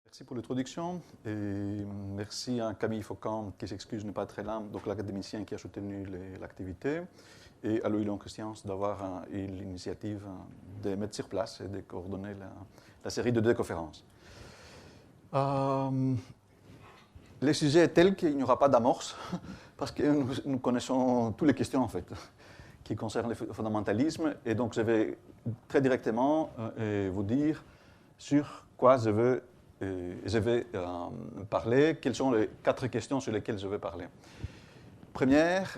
Merci pour l'introduction et merci à Camille Faucon qui s'excuse, n'est pas très là, donc l'académicien qui a soutenu l'activité, et à Louis-Léon Christian d'avoir eu l'initiative de mettre sur place et de coordonner la série de 2 conférences. Le sujet est tel qu'il n'y aura pas d'amorce parce que nous connaissons toutes les questions en fait qui concernent le fondamentalisme, et donc je vais très directement vous dire sur quoi je vais parler, quelles sont les 4 questions sur lesquelles je vais parler. Première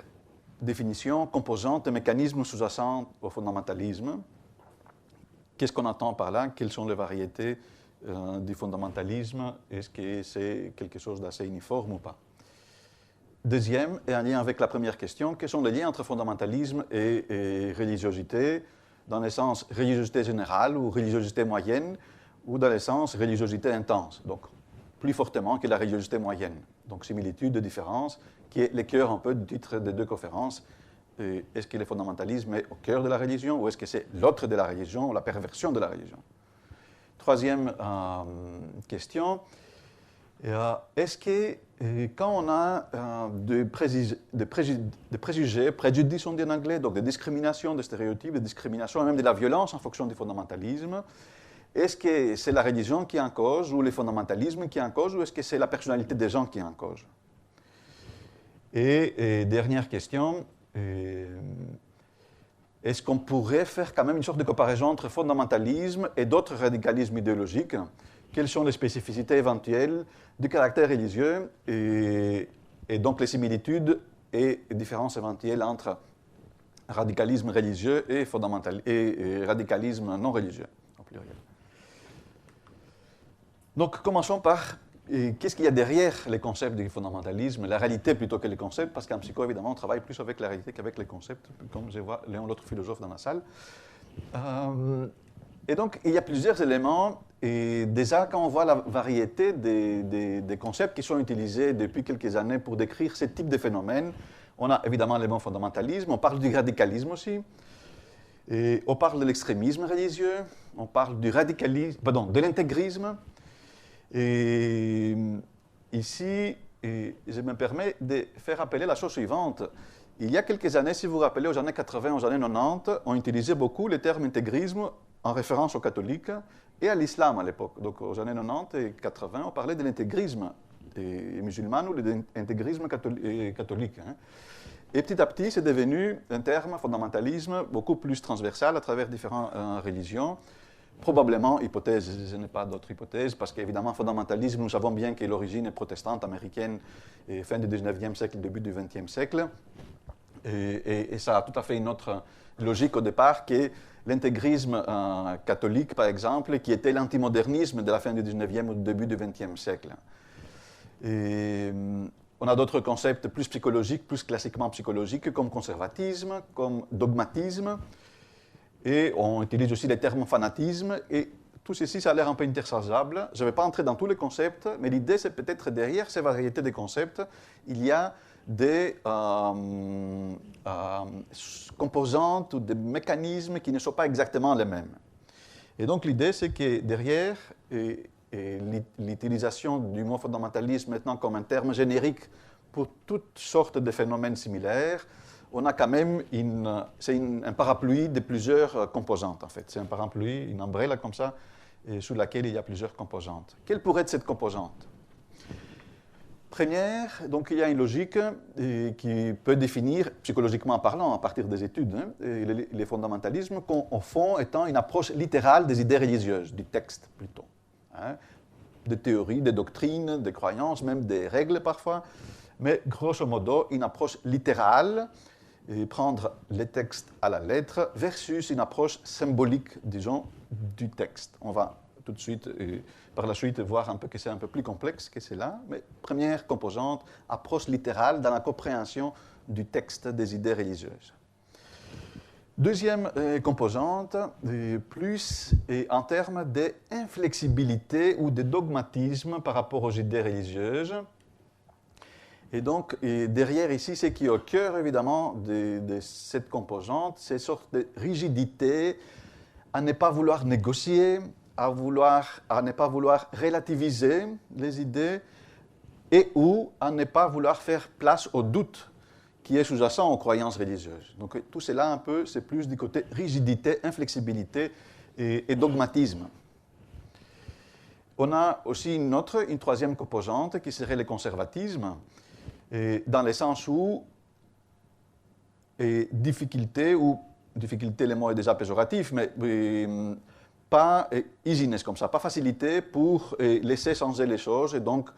définition, composantes et mécanismes sous-jacents au fondamentalisme. Qu'est-ce qu'on entend par là? Quelles sont les variétés du fondamentalisme? Est-ce que c'est quelque chose d'assez uniforme ou pas? Deuxième, et en lien avec la première question, quels sont les liens entre fondamentalisme et religiosité, dans le sens religiosité générale ou religiosité moyenne, ou dans le sens religiosité intense, donc plus fortement que la religiosité moyenne. Donc similitude de différence, qui est le cœur un peu du titre des 2 conférences. Est-ce que le fondamentalisme est au cœur de la religion, ou est-ce que c'est l'autre de la religion, ou la perversion de la religion? Troisième question, est-ce que quand on a des préjugés, préjudices on dit en anglais, donc des discriminations, des stéréotypes, des discriminations, et même de la violence en fonction du fondamentalisme, est-ce que c'est la religion qui est en cause, ou le fondamentalisme qui est en cause, ou est-ce que c'est la personnalité des gens qui est en cause? Et dernière question, est-ce qu'on pourrait faire quand même une sorte de comparaison entre fondamentalisme et d'autres radicalismes idéologiques? Quelles sont les spécificités éventuelles du caractère religieux et donc les similitudes et les différences éventuelles entre radicalisme religieux et radicalisme non religieux, au pluriel. Donc, commençons par qu'est-ce qu'il y a derrière les concepts du fondamentalisme, la réalité plutôt que les concepts, parce qu'en psycho, évidemment, on travaille plus avec la réalité qu'avec les concepts, comme je vois Léon, l'autre philosophe, dans la salle. Et donc, il y a plusieurs éléments, et déjà, quand on voit la variété des concepts qui sont utilisés depuis quelques années pour décrire ce type de phénomène, on a évidemment l'élément fondamentalisme, on parle du radicalisme aussi, et on parle de l'extrémisme religieux, on parle du de l'intégrisme. Et ici, je me permets de faire rappeler la chose suivante. Il y a quelques années, si vous vous rappelez, aux années 80, aux années 90, on utilisait beaucoup le terme intégrisme en référence aux catholiques et à l'islam à l'époque. Donc aux années 90 et 80, on parlait de l'intégrisme musulman ou de l'intégrisme catholique. Et petit à petit, c'est devenu un terme, fondamentalisme, beaucoup plus transversal à travers différentes religions. Probablement, hypothèse, je n'ai pas d'autre hypothèse, parce qu'évidemment, fondamentalisme, nous savons bien que l'origine est protestante américaine, et fin du 19e siècle, début du 20e siècle. Et ça a tout à fait une autre logique au départ que l'intégrisme catholique, par exemple, qui était l'antimodernisme de la fin du 19e ou du début du 20e siècle. Et on a d'autres concepts plus psychologiques, plus classiquement psychologiques, comme conservatisme, comme dogmatisme. Et on utilise aussi les termes fanatisme, et tout ceci, ça a l'air un peu interchangeable. Je ne vais pas entrer dans tous les concepts, mais l'idée, c'est peut-être derrière ces variétés de concepts, il y a des composantes ou des mécanismes qui ne sont pas exactement les mêmes. Et donc l'idée, c'est que derrière l'utilisation du mot fondamentalisme maintenant comme un terme générique pour toutes sortes de phénomènes similaires, on a quand même un parapluie de plusieurs composantes, en fait. C'est un parapluie, une umbrella comme ça, sous laquelle il y a plusieurs composantes. Quelle pourrait être cette composante? Première, donc il y a une logique qui peut définir, psychologiquement parlant, à partir des études, les fondamentalismes, qu'au fond étant une approche littérale des idées religieuses, du texte plutôt. Des théories, des doctrines, des croyances, même des règles parfois, mais grosso modo, une approche littérale, et prendre les textes à la lettre, versus une approche symbolique, disons, du texte. On va tout de suite, par la suite, voir un peu que c'est un peu plus complexe que cela, mais première composante, approche littérale dans la compréhension du texte des idées religieuses. Deuxième composante, plus en termes d'inflexibilité ou de dogmatisme par rapport aux idées religieuses. Et donc, derrière ici, ce qui est au cœur, évidemment, de cette composante, c'est une sorte de rigidité à ne pas vouloir négocier, à ne pas vouloir relativiser les idées et ou à ne pas vouloir faire place au doute qui est sous-jacent aux croyances religieuses. Donc tout cela un peu, c'est plus du côté rigidité, inflexibilité et dogmatisme. On a aussi une troisième composante qui serait le conservatisme, dans le sens où difficulté, le mot est déjà péjoratif, mais pas easiness comme ça, pas facilité pour laisser changer les choses et donc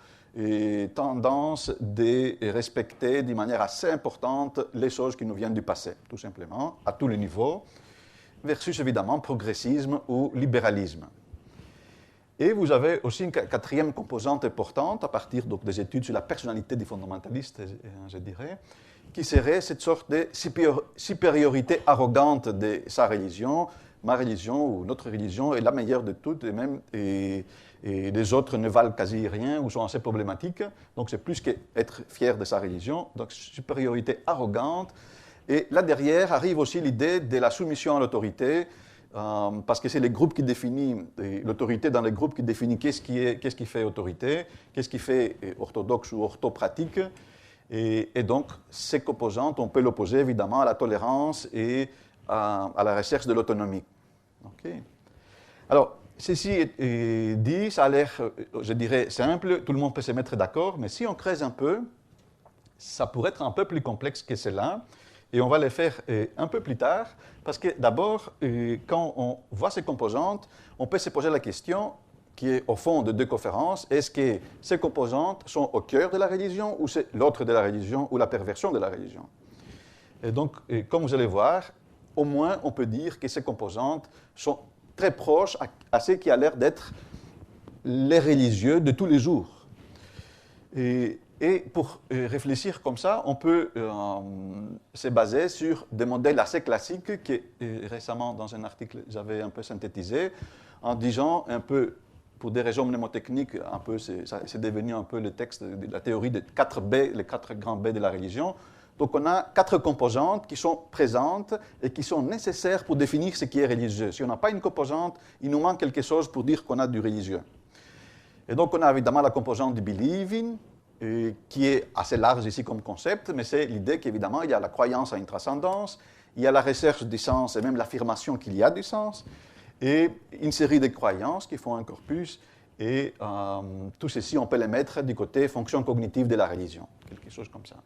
tendance de respecter d'une manière assez importante les choses qui nous viennent du passé, tout simplement, à tous les niveaux, versus évidemment progressisme ou libéralisme. Et vous avez aussi une quatrième composante importante, à partir donc, des études sur la personnalité des fondamentalistes, je dirais, qui serait cette sorte de supériorité arrogante de sa religion. Ma religion ou notre religion est la meilleure de toutes, et les autres ne valent quasi rien ou sont assez problématiques. Donc c'est plus qu'être fier de sa religion. Donc supériorité arrogante. Et là derrière arrive aussi l'idée de la soumission à l'autorité, parce que c'est les groupes qui définissent, l'autorité dans les groupes qui définit qu'est-ce qui fait autorité, qu'est-ce qui fait orthodoxe ou orthopratique. Et donc, ces composantes, on peut l'opposer évidemment à la tolérance et à la recherche de l'autonomie. Okay. Alors, ceci dit, ça a l'air, je dirais, simple, tout le monde peut se mettre d'accord, mais si on creuse un peu, ça pourrait être un peu plus complexe que cela, et on va le faire un peu plus tard, parce que d'abord, quand on voit ces composantes, on peut se poser la question qui est au fond de deux conférences, est-ce que ces composantes sont au cœur de la religion ou c'est l'autre de la religion ou la perversion de la religion? Et donc, comme vous allez voir, au moins on peut dire que ces composantes sont très proches à ce qui a l'air d'être les religieux de tous les jours. Et pour réfléchir comme ça, on peut se baser sur des modèles assez classiques que récemment, dans un article, j'avais un peu synthétisé, en disant un peu, pour des raisons mnémotechniques, c'est devenu un peu le texte de la théorie des 4 B, les 4 grands B de la religion. Donc on a 4 composantes qui sont présentes et qui sont nécessaires pour définir ce qui est religieux. Si on n'a pas une composante, il nous manque quelque chose pour dire qu'on a du religieux. Et donc on a évidemment la composante du believing, qui est assez large ici comme concept, mais c'est l'idée qu'évidemment il y a la croyance à une transcendance, il y a la recherche du sens et même l'affirmation qu'il y a du sens, et une série de croyances qui font un corpus, et tout ceci, on peut les mettre du côté fonction cognitive de la religion, quelque chose comme ça.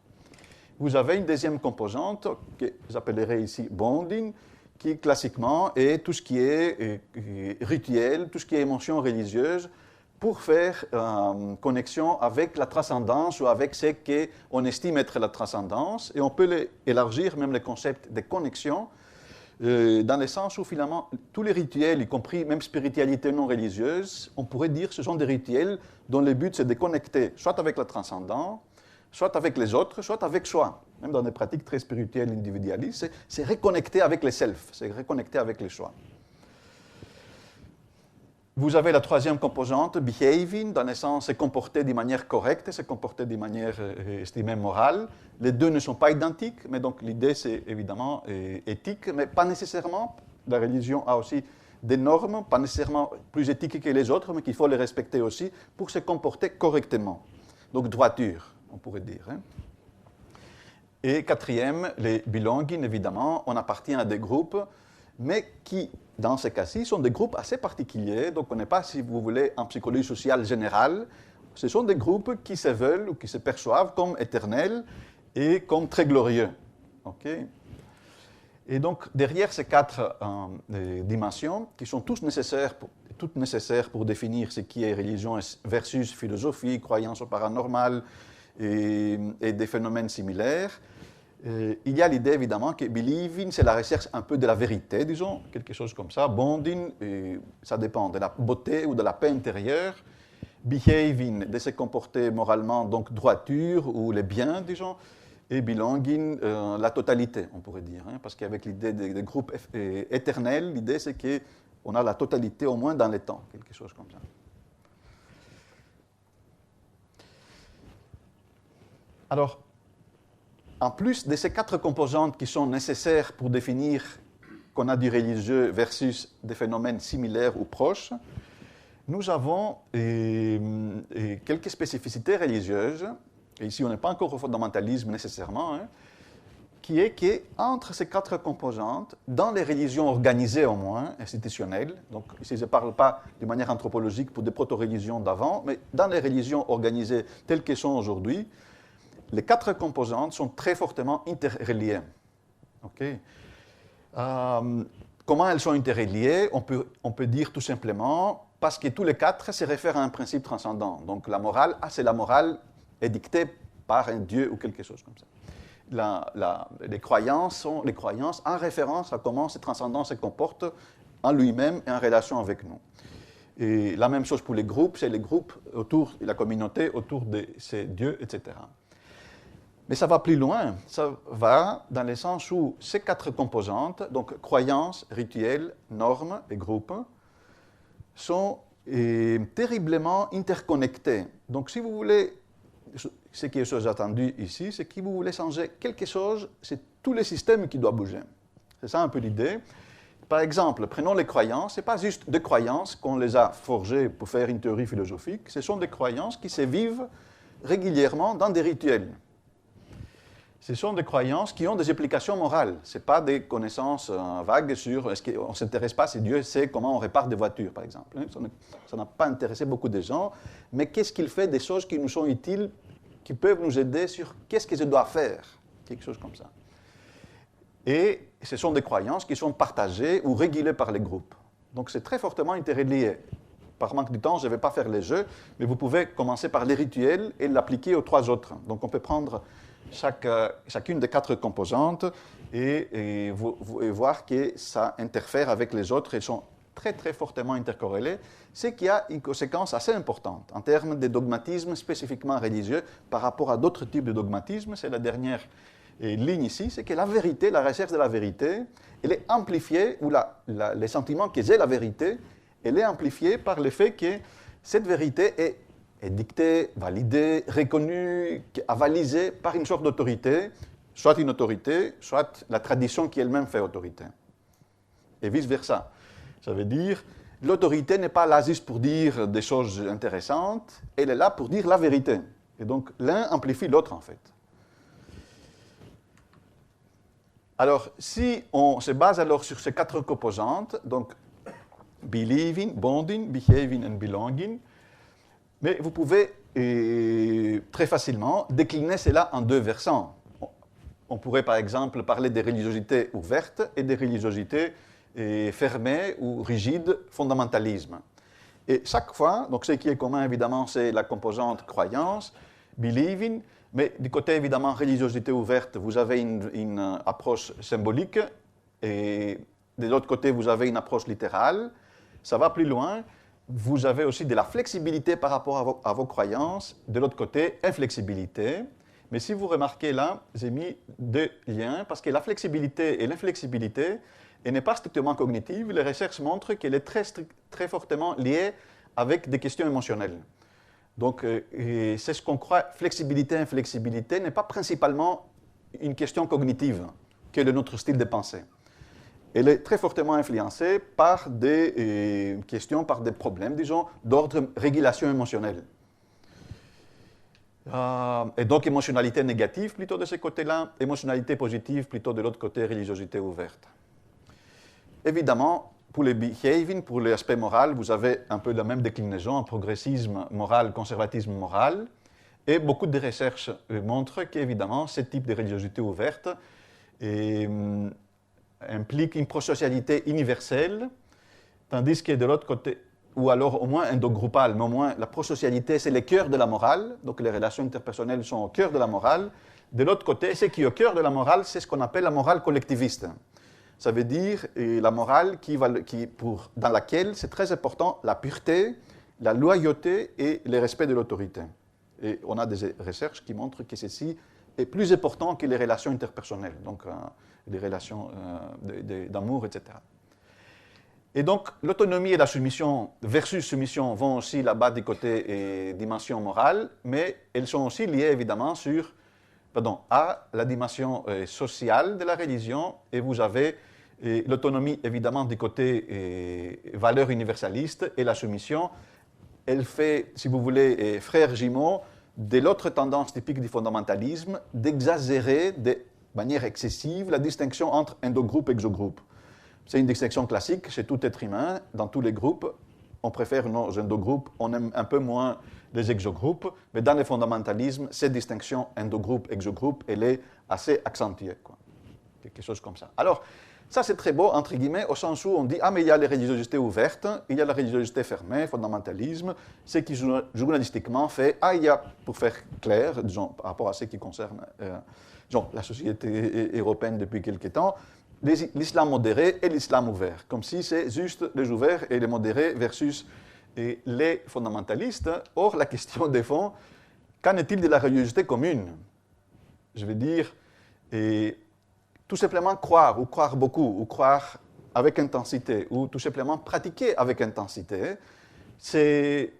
Vous avez une deuxième composante, que j'appellerai ici bonding, qui classiquement est tout ce qui est rituel, tout ce qui est émotion religieuse, pour faire connexion avec la transcendance ou avec ce qu'on estime être la transcendance, et on peut élargir même le concept de connexion, dans le sens où finalement tous les rituels, y compris même spiritualité non religieuse, on pourrait dire que ce sont des rituels dont le but c'est de connecter soit avec la transcendance, soit avec les autres, soit avec soi. Même dans des pratiques très spirituelles individualistes, c'est reconnecter avec les self, c'est reconnecter avec les choix. Vous avez la troisième composante, behaving, dans le sens se comporter de manière correcte, se comporter de manière estimée morale. Les deux ne sont pas identiques, mais donc l'idée c'est évidemment éthique, mais pas nécessairement. La religion a aussi des normes, pas nécessairement plus éthiques que les autres, mais qu'il faut les respecter aussi pour se comporter correctement. Donc droiture, on pourrait dire. Hein. Et quatrième, les belonging, évidemment, on appartient à des groupes, mais qui, dans ces cas-ci, sont des groupes assez particuliers. Donc, on n'est pas, si vous voulez, en psychologie sociale générale. Ce sont des groupes qui se veulent ou qui se perçoivent comme éternels et comme très glorieux. Okay? Et donc, derrière ces 4 dimensions, qui sont toutes nécessaires pour définir ce qui est religion versus philosophie, croyance au paranormal et des phénomènes similaires, il y a l'idée évidemment que believing, c'est la recherche un peu de la vérité, disons, quelque chose comme ça. Bonding, ça dépend de la beauté ou de la paix intérieure. Behaving, de se comporter moralement, donc droiture ou les biens, disons. Et belonging, la totalité, on pourrait dire. Hein, parce qu'avec l'idée des groupes éternels, l'idée c'est qu'on a la totalité au moins dans les temps, quelque chose comme ça. Alors, en plus de ces 4 composantes qui sont nécessaires pour définir qu'on a du religieux versus des phénomènes similaires ou proches, nous avons quelques spécificités religieuses, et ici on n'est pas encore au fondamentalisme nécessairement, hein, qui est qu'entre ces quatre composantes, dans les religions organisées au moins, institutionnelles, donc ici je ne parle pas de manière anthropologique pour des proto-religions d'avant, mais dans les religions organisées telles qu'elles sont aujourd'hui, les quatre composantes sont très fortement interreliées. Okay? Comment elles sont interreliées? On peut dire tout simplement parce que tous les quatre se réfèrent à un principe transcendant. Donc la morale, c'est la morale édictée par un Dieu ou quelque chose comme ça. Les croyances sont les croyances en référence à comment ce transcendant se comporte en lui-même et en relation avec nous. Et la même chose pour les groupes, c'est les groupes autour de la communauté, autour de ces dieux, etc. Mais ça va plus loin, ça va dans le sens où ces quatre composantes, donc croyances, rituels, normes et groupes, sont terriblement interconnectés. Donc si vous voulez, ce qui est sous-attendu ici, c'est que si vous voulez changer quelque chose, c'est tout le système qui doit bouger. C'est ça un peu l'idée. Par exemple, prenons les croyances, ce n'est pas juste des croyances qu'on les a forgées pour faire une théorie philosophique, ce sont des croyances qui se vivent régulièrement dans des rituels. Ce sont des croyances qui ont des applications morales. Ce n'est pas des connaissances vagues sur... On ne s'intéresse pas si Dieu sait comment on répare des voitures, par exemple. Ça n'a pas intéressé beaucoup de gens. Mais qu'est-ce qu'il fait des choses qui nous sont utiles, qui peuvent nous aider sur qu'est-ce que je dois faire? Quelque chose comme ça. Et ce sont des croyances qui sont partagées ou régulées par les groupes. Donc c'est très fortement interrelié. Par manque de temps, je ne vais pas faire les jeux, mais vous pouvez commencer par les rituels et l'appliquer aux trois autres. Donc on peut prendre chacune des quatre composantes et voir que ça interfère avec les autres et sont très très fortement intercorrélés, ce qui a une conséquence assez importante en termes de dogmatisme spécifiquement religieux par rapport à d'autres types de dogmatisme. C'est la dernière ligne ici, c'est que la vérité, la recherche de la vérité, elle est amplifiée, ou le sentiment que j'ai la vérité, elle est amplifiée par le fait que cette vérité est dictée, validée, reconnue, avalisée par une sorte d'autorité, soit une autorité, soit la tradition qui elle-même fait autorité. Et vice-versa. Ça veut dire, l'autorité n'est pas là juste pour dire des choses intéressantes, elle est là pour dire la vérité. Et donc, l'un amplifie l'autre, en fait. Alors, si on se base alors sur ces quatre composantes, donc believing, bonding, behaving and belonging, mais vous pouvez très facilement décliner cela en deux versants. On pourrait par exemple parler des religiosités ouvertes et des religiosités fermées ou rigides, fondamentalisme. Et chaque fois, donc ce qui est commun évidemment, c'est la composante croyance, believing, mais du côté évidemment religiosité ouverte, vous avez une approche symbolique et de l'autre côté, vous avez une approche littérale. Ça va plus loin. Vous avez aussi de la flexibilité par rapport à vos croyances. De l'autre côté, inflexibilité. Mais si vous remarquez là, j'ai mis deux liens, parce que la flexibilité et l'inflexibilité, elle n'est pas strictement cognitive. Les recherches montrent qu'elle est très fortement liée avec des questions émotionnelles. Donc, c'est ce qu'on croit, flexibilité, inflexibilité, n'est pas principalement une question cognitive, qui est de notre style de pensée. Elle est très fortement influencée par des questions, par des problèmes, disons, d'ordre régulation émotionnelle. Et donc, émotionnalité négative plutôt de ce côté-là, émotionnalité positive plutôt de l'autre côté, religiosité ouverte. Évidemment, pour les behaving, pour l'aspect moral, vous avez un peu la même déclinaison, un progressisme moral, conservatisme moral. Et beaucoup de recherches montrent qu'évidemment, ce type de religiosité ouverte implique une prosocialité universelle, tandis que de l'autre côté, ou alors au moins endogroupale, mais au moins la prosocialité, c'est le cœur de la morale, donc les relations interpersonnelles sont au cœur de la morale. De l'autre côté, ce qui est au cœur de la morale, c'est ce qu'on appelle la morale collectiviste. Ça veut dire la morale dans laquelle c'est très important la pureté, la loyauté et le respect de l'autorité. Et on a des recherches qui montrent que ceci est plus important que les relations interpersonnelles, donc les relations d'amour, etc. Et donc, l'autonomie et la soumission versus soumission vont aussi là-bas du côté dimension morale, mais elles sont aussi liées évidemment à la dimension sociale de la religion, et vous avez Et l'autonomie, évidemment, du côté valeur universaliste, et la soumission, elle fait, si vous voulez, frère jumeau de l'autre tendance typique du fondamentalisme, d'exagérer de manière excessive la distinction entre endogroupe et exogroupe. C'est une distinction classique chez tout être humain, dans tous les groupes. On préfère nos endogroupes, on aime un peu moins les exogroupes, mais dans le fondamentalisme, cette distinction endogroupe-exogroupe, elle est assez accentuée, quoi. Quelque chose comme ça. Alors, ça c'est très beau, entre guillemets, au sens où on dit « Ah, mais il y a les religiosités ouvertes, il y a la religiosité fermée, fondamentalisme, ce qui journalistiquement fait, ah, il y a, pour faire clair, disons, par rapport à ce qui concerne disons, la société européenne depuis quelque temps, l'islam modéré et l'islam ouvert, comme si c'est juste les ouverts et les modérés versus les fondamentalistes. Or, la question de fond, qu'en est-il de la religiosité commune? Je veux dire, tout simplement croire, ou croire beaucoup, ou croire avec intensité, ou tout simplement pratiquer avec intensité, c'est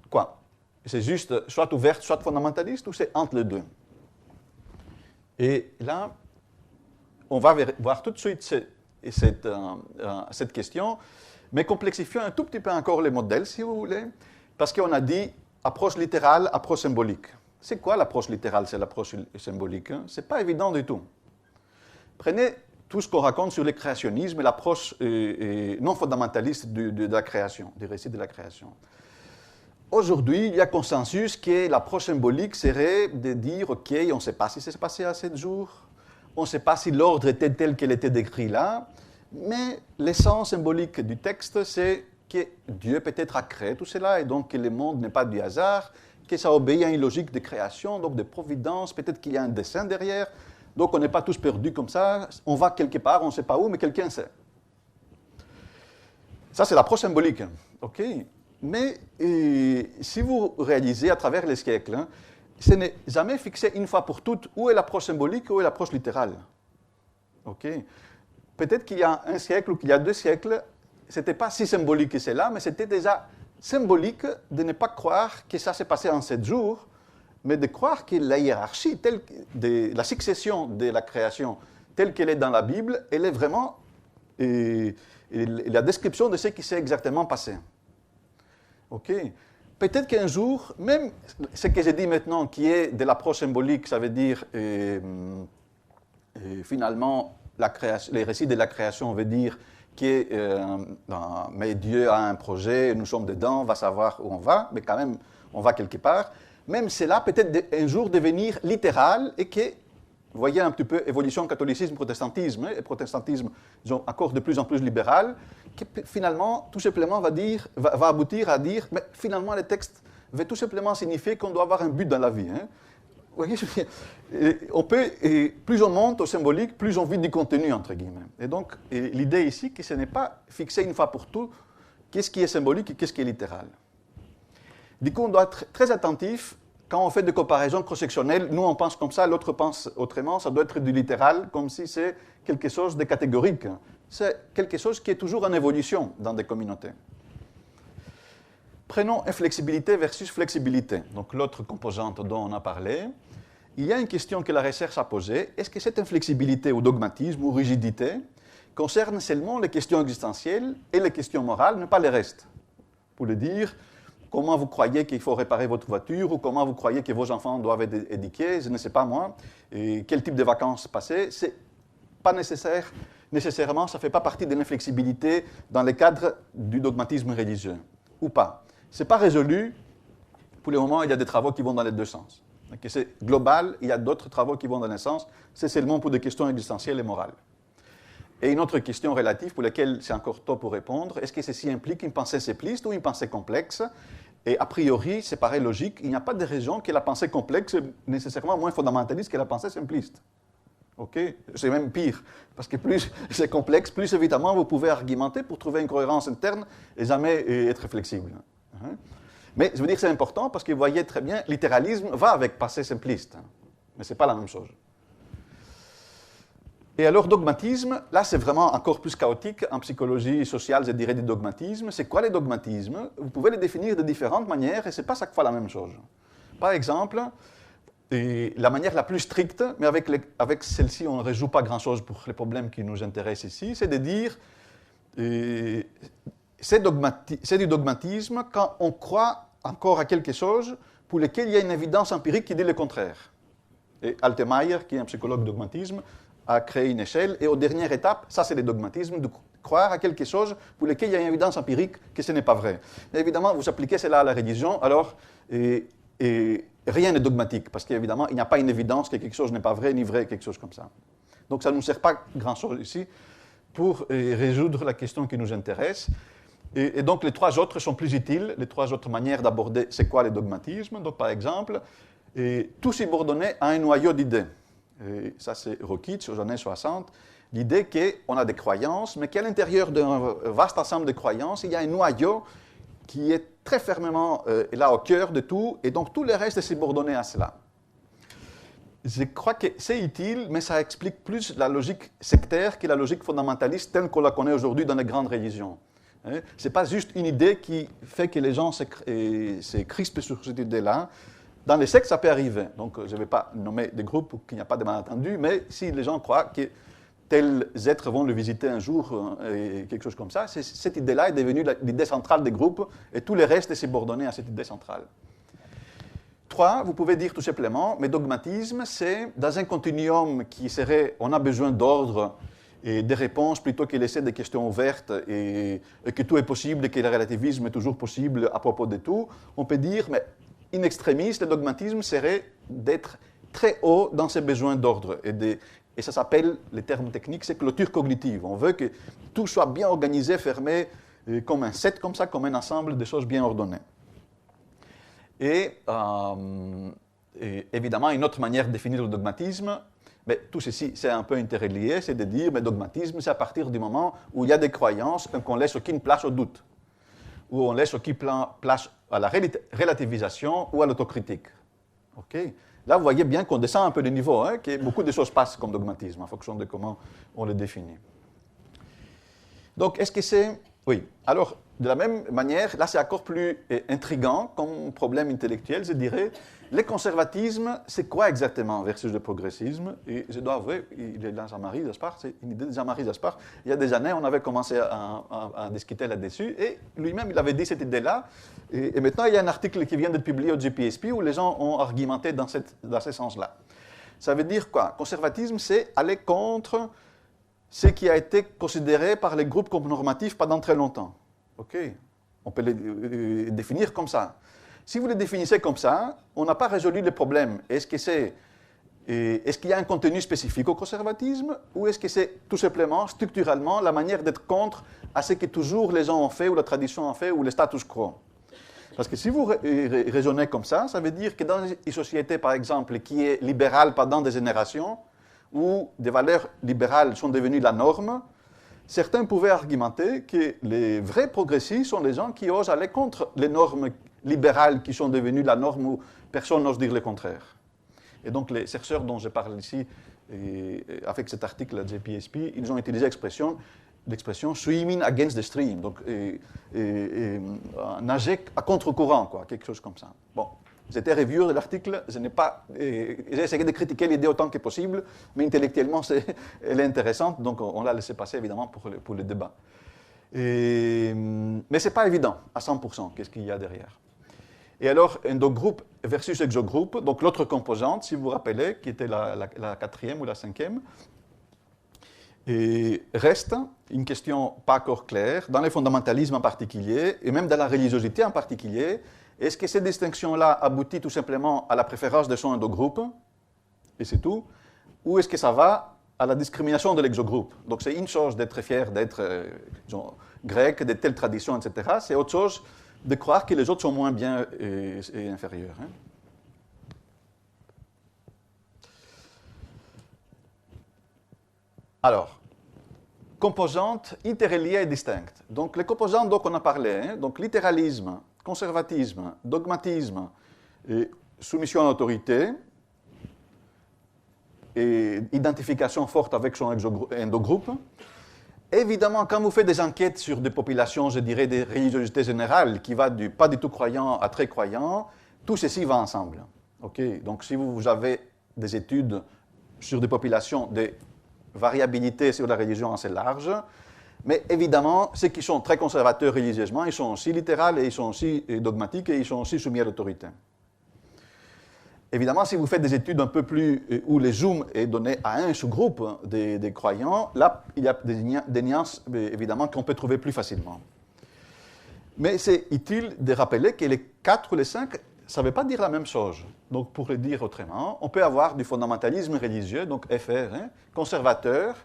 quoi? C'est juste soit ouverte, soit fondamentaliste, ou c'est entre les deux? Et là, on va voir tout de suite cette question, mais complexifions un tout petit peu encore les modèles, si vous voulez, parce qu'on a dit approche littérale, approche symbolique. C'est quoi l'approche littérale, c'est l'approche symbolique? Ce n'est pas évident du tout. Prenez tout ce qu'on raconte sur le créationnisme et l'approche non fondamentaliste de la création, du récit de la création. Aujourd'hui, il y a consensus que l'approche symbolique serait de dire, OK, on ne sait pas si c'est passé à 7 jours, on ne sait pas si l'ordre était tel qu'il était décrit là, mais l'essence symbolique du texte, c'est que Dieu peut-être a créé tout cela, et donc que le monde n'est pas du hasard, que ça obéit à une logique de création, donc de providence, peut-être qu'il y a un dessein derrière, donc on n'est pas tous perdus comme ça, on va quelque part, on ne sait pas où, mais quelqu'un sait. Ça, c'est l'approche symbolique, OK? Mais si vous réalisez à travers les siècles, ce n'est jamais fixé une fois pour toutes où est l'approche symbolique, où est l'approche littérale. Okay. Peut-être qu'il y a un siècle ou qu'il y a 2 siècles, ce n'était pas si symbolique que cela, mais c'était déjà symbolique de ne pas croire que ça s'est passé en 7 jours, mais de croire que la hiérarchie, la succession de la création telle qu'elle est dans la Bible, elle est vraiment la description de ce qui s'est exactement passé. OK. Peut-être qu'un jour, même ce que j'ai dit maintenant, qui est de l'approche symbolique, ça veut dire finalement les récits de la création, veut dire que mais Dieu a un projet, nous sommes dedans, on va savoir où on va, mais quand même on va quelque part. Même cela peut-être un jour devenir littéral et que, vous voyez un petit peu évolution catholicisme-protestantisme, et protestantisme, disons, encore de plus en plus libéral, qui finalement, tout simplement, va aboutir à dire, mais finalement, le texte veut tout simplement signifier qu'on doit avoir un but dans la vie. Hein. Vous voyez, on peut, plus on monte au symbolique, plus on vit du contenu, entre guillemets. Et donc, l'idée ici, que ce n'est pas fixé une fois pour tout, qu'est-ce qui est symbolique et qu'est-ce qui est littéral. Du coup, on doit être très attentif. Quand on fait des comparaisons cross-sectionnelles, nous on pense comme ça, l'autre pense autrement, ça doit être du littéral, comme si c'est quelque chose de catégorique. C'est quelque chose qui est toujours en évolution dans des communautés. Prenons inflexibilité versus flexibilité, donc l'autre composante dont on a parlé. Il y a une question que la recherche a posée. Est-ce que cette inflexibilité ou dogmatisme ou rigidité concerne seulement les questions existentielles et les questions morales, mais pas les restes? Pour le dire, comment vous croyez qu'il faut réparer votre voiture ou comment vous croyez que vos enfants doivent être éduqués, je ne sais pas moi, et quel type de vacances passer, c'est pas nécessairement, ça ne fait pas partie de l'inflexibilité dans le cadre du dogmatisme religieux, ou pas. Ce n'est pas résolu, pour le moment il y a des travaux qui vont dans les deux sens. Okay, c'est global, il y a d'autres travaux qui vont dans un sens, c'est seulement pour des questions existentielles et morales. Et une autre question relative pour laquelle c'est encore tôt pour répondre, est-ce que ceci implique une pensée simpliste ou une pensée complexe? Et a priori, c'est pareil logique, il n'y a pas de raison que la pensée complexe est nécessairement moins fondamentaliste que la pensée simpliste. Okay? C'est même pire, parce que plus c'est complexe, plus évidemment vous pouvez argumenter pour trouver une cohérence interne et jamais être flexible. Mais je veux dire que c'est important parce que vous voyez très bien, littéralisme va avec pensée simpliste, mais ce n'est pas la même chose. Et alors, dogmatisme, là c'est vraiment encore plus chaotique. En psychologie sociale, je dirais du dogmatisme. C'est quoi les dogmatismes? Vous pouvez les définir de différentes manières et ce n'est pas chaque fois la même chose. Par exemple, et la manière la plus stricte, mais avec celle-ci, on ne résout pas grand-chose pour les problèmes qui nous intéressent ici, c'est de dire c'est du dogmatisme quand on croit encore à quelque chose pour lequel il y a une évidence empirique qui dit le contraire. Et Altemeyer, qui est un psychologue dogmatisme, a créé une échelle, et aux dernières étapes, ça c'est le dogmatisme, de croire à quelque chose pour lequel il y a une évidence empirique que ce n'est pas vrai. Mais évidemment, vous appliquez cela à la religion, alors rien n'est dogmatique, parce qu'évidemment, il n'y a pas une évidence que quelque chose n'est pas vrai, ni vrai, quelque chose comme ça. Donc ça ne nous sert pas grand-chose ici pour résoudre la question qui nous intéresse. Et donc les trois autres sont plus utiles, les trois autres manières d'aborder c'est quoi le dogmatisme. Donc par exemple, tout subordonné à un noyau d'idées. Et ça c'est Rokich aux années 60. L'idée qu'on a des croyances, mais qu'à l'intérieur d'un vaste ensemble de croyances, il y a un noyau qui est très fermement là au cœur de tout, et donc tout le reste est subordonné à cela. Je crois que c'est utile, mais ça explique plus la logique sectaire que la logique fondamentaliste telle qu'on la connaît aujourd'hui dans les grandes religions. Ce n'est pas juste une idée qui fait que les gens se crispent sur cette idée-là. Dans les sectes, ça peut arriver. Donc, je ne vais pas nommer des groupes pour qu'il n'y a pas de malentendus, mais si les gens croient que tels êtres vont le visiter un jour, et quelque chose comme ça, cette idée-là est devenue l'idée centrale des groupes, et tout le reste est subordonné à cette idée centrale. 3, vous pouvez dire tout simplement, mais dogmatisme, c'est dans un continuum qui serait, on a besoin d'ordre et des réponses plutôt que laisser des questions ouvertes et que tout est possible et que le relativisme est toujours possible à propos de tout, on peut dire, mais in extremis, le dogmatisme serait d'être très haut dans ses besoins d'ordre. Et ça s'appelle, les termes techniques, c'est clôture cognitive. On veut que tout soit bien organisé, fermé, comme un set, comme ça, comme un ensemble de choses bien ordonnées. Et évidemment, une autre manière de définir le dogmatisme, mais tout ceci, c'est un peu interrelié, c'est de dire, mais dogmatisme, c'est à partir du moment où il y a des croyances qu'on laisse aucune place au doute, où on laisse aucune place à la relativisation ou à l'autocritique. Okay? Là, vous voyez bien qu'on descend un peu de niveau, hein, que beaucoup de choses passent comme dogmatisme en fonction de comment on le définit. Donc, est-ce que c'est... Oui. Alors, de la même manière, là, c'est encore plus intriguant comme problème intellectuel, je dirais. Le conservatisme, c'est quoi exactement versus le progressisme? Et je dois avouer, il est là, Jean-Marie Gaspard, c'est une idée de Jean-Marie Gaspard. Il y a des années, on avait commencé à discuter là-dessus, et lui-même, il avait dit cette idée-là. Et maintenant, il y a un article qui vient d'être publié au JPSP où les gens ont argumenté dans ce sens-là. Ça veut dire quoi? Conservatisme, c'est aller contre ce qui a été considéré par les groupes comme normatif pendant très longtemps. OK? On peut les définir comme ça. Si vous les définissez comme ça, on n'a pas résolu le problème. Est-ce qu'il y a un contenu spécifique au conservatisme ou est-ce que c'est tout simplement, structurellement, la manière d'être contre à ce que toujours les gens ont fait ou la tradition a fait ou le status quo? Parce que si vous raisonnez comme ça veut dire que dans une société, par exemple, qui est libérale pendant des générations, où des valeurs libérales sont devenues la norme, certains pouvaient argumenter que les vrais progressistes sont les gens qui osent aller contre les normes libérales qui sont devenues la norme où personne n'ose dire le contraire. Et donc les chercheurs dont je parle ici, avec cet article à JPSP, ils ont utilisé l'expression swimming against the stream, donc nager à contre-courant, quoi, quelque chose comme ça. Bon. J'étais reviewer de l'article, j'ai essayé de critiquer l'idée autant que possible, mais intellectuellement, elle est intéressante, donc on l'a laissé passer évidemment pour le débat. Mais ce n'est pas évident à 100%, qu'est-ce qu'il y a derrière. Et alors, endogroupe versus exogroupe, donc l'autre composante, si vous vous rappelez, qui était la quatrième ou la cinquième, et reste une question pas encore claire, dans le fondamentalisme en particulier, et même dans la religiosité en particulier. Est-ce que cette distinction-là aboutit tout simplement à la préférence de son endogroupe, et c'est tout, ou est-ce que ça va à la discrimination de l'exogroupe? Donc c'est une chose d'être fier d'être grec, de telle tradition, etc. C'est autre chose de croire que les autres sont moins bien et inférieurs. Hein. Alors, composantes interreliées et distinctes. Donc les composantes dont on a parlé, hein, donc littéralisme, conservatisme, dogmatisme, et soumission à l'autorité, et identification forte avec son endogroupe. Évidemment, quand vous faites des enquêtes sur des populations, je dirais des religiosités générales, qui va du pas du tout croyant à très croyant, tout ceci va ensemble. Okay? Donc, si vous avez des études sur des populations, des variabilités sur la religion assez larges, mais évidemment, ceux qui sont très conservateurs religieusement, ils sont aussi littéraux et ils sont aussi dogmatiques et ils sont aussi soumis à l'autorité. Évidemment, si vous faites des études un peu plus où le zoom est donné à un sous-groupe des croyants, là, il y a des nuances, évidemment, qu'on peut trouver plus facilement. Mais c'est utile de rappeler que les 4 ou les 5, ça ne veut pas dire la même chose. Donc, pour le dire autrement, on peut avoir du fondamentalisme religieux, donc FR, hein, conservateur,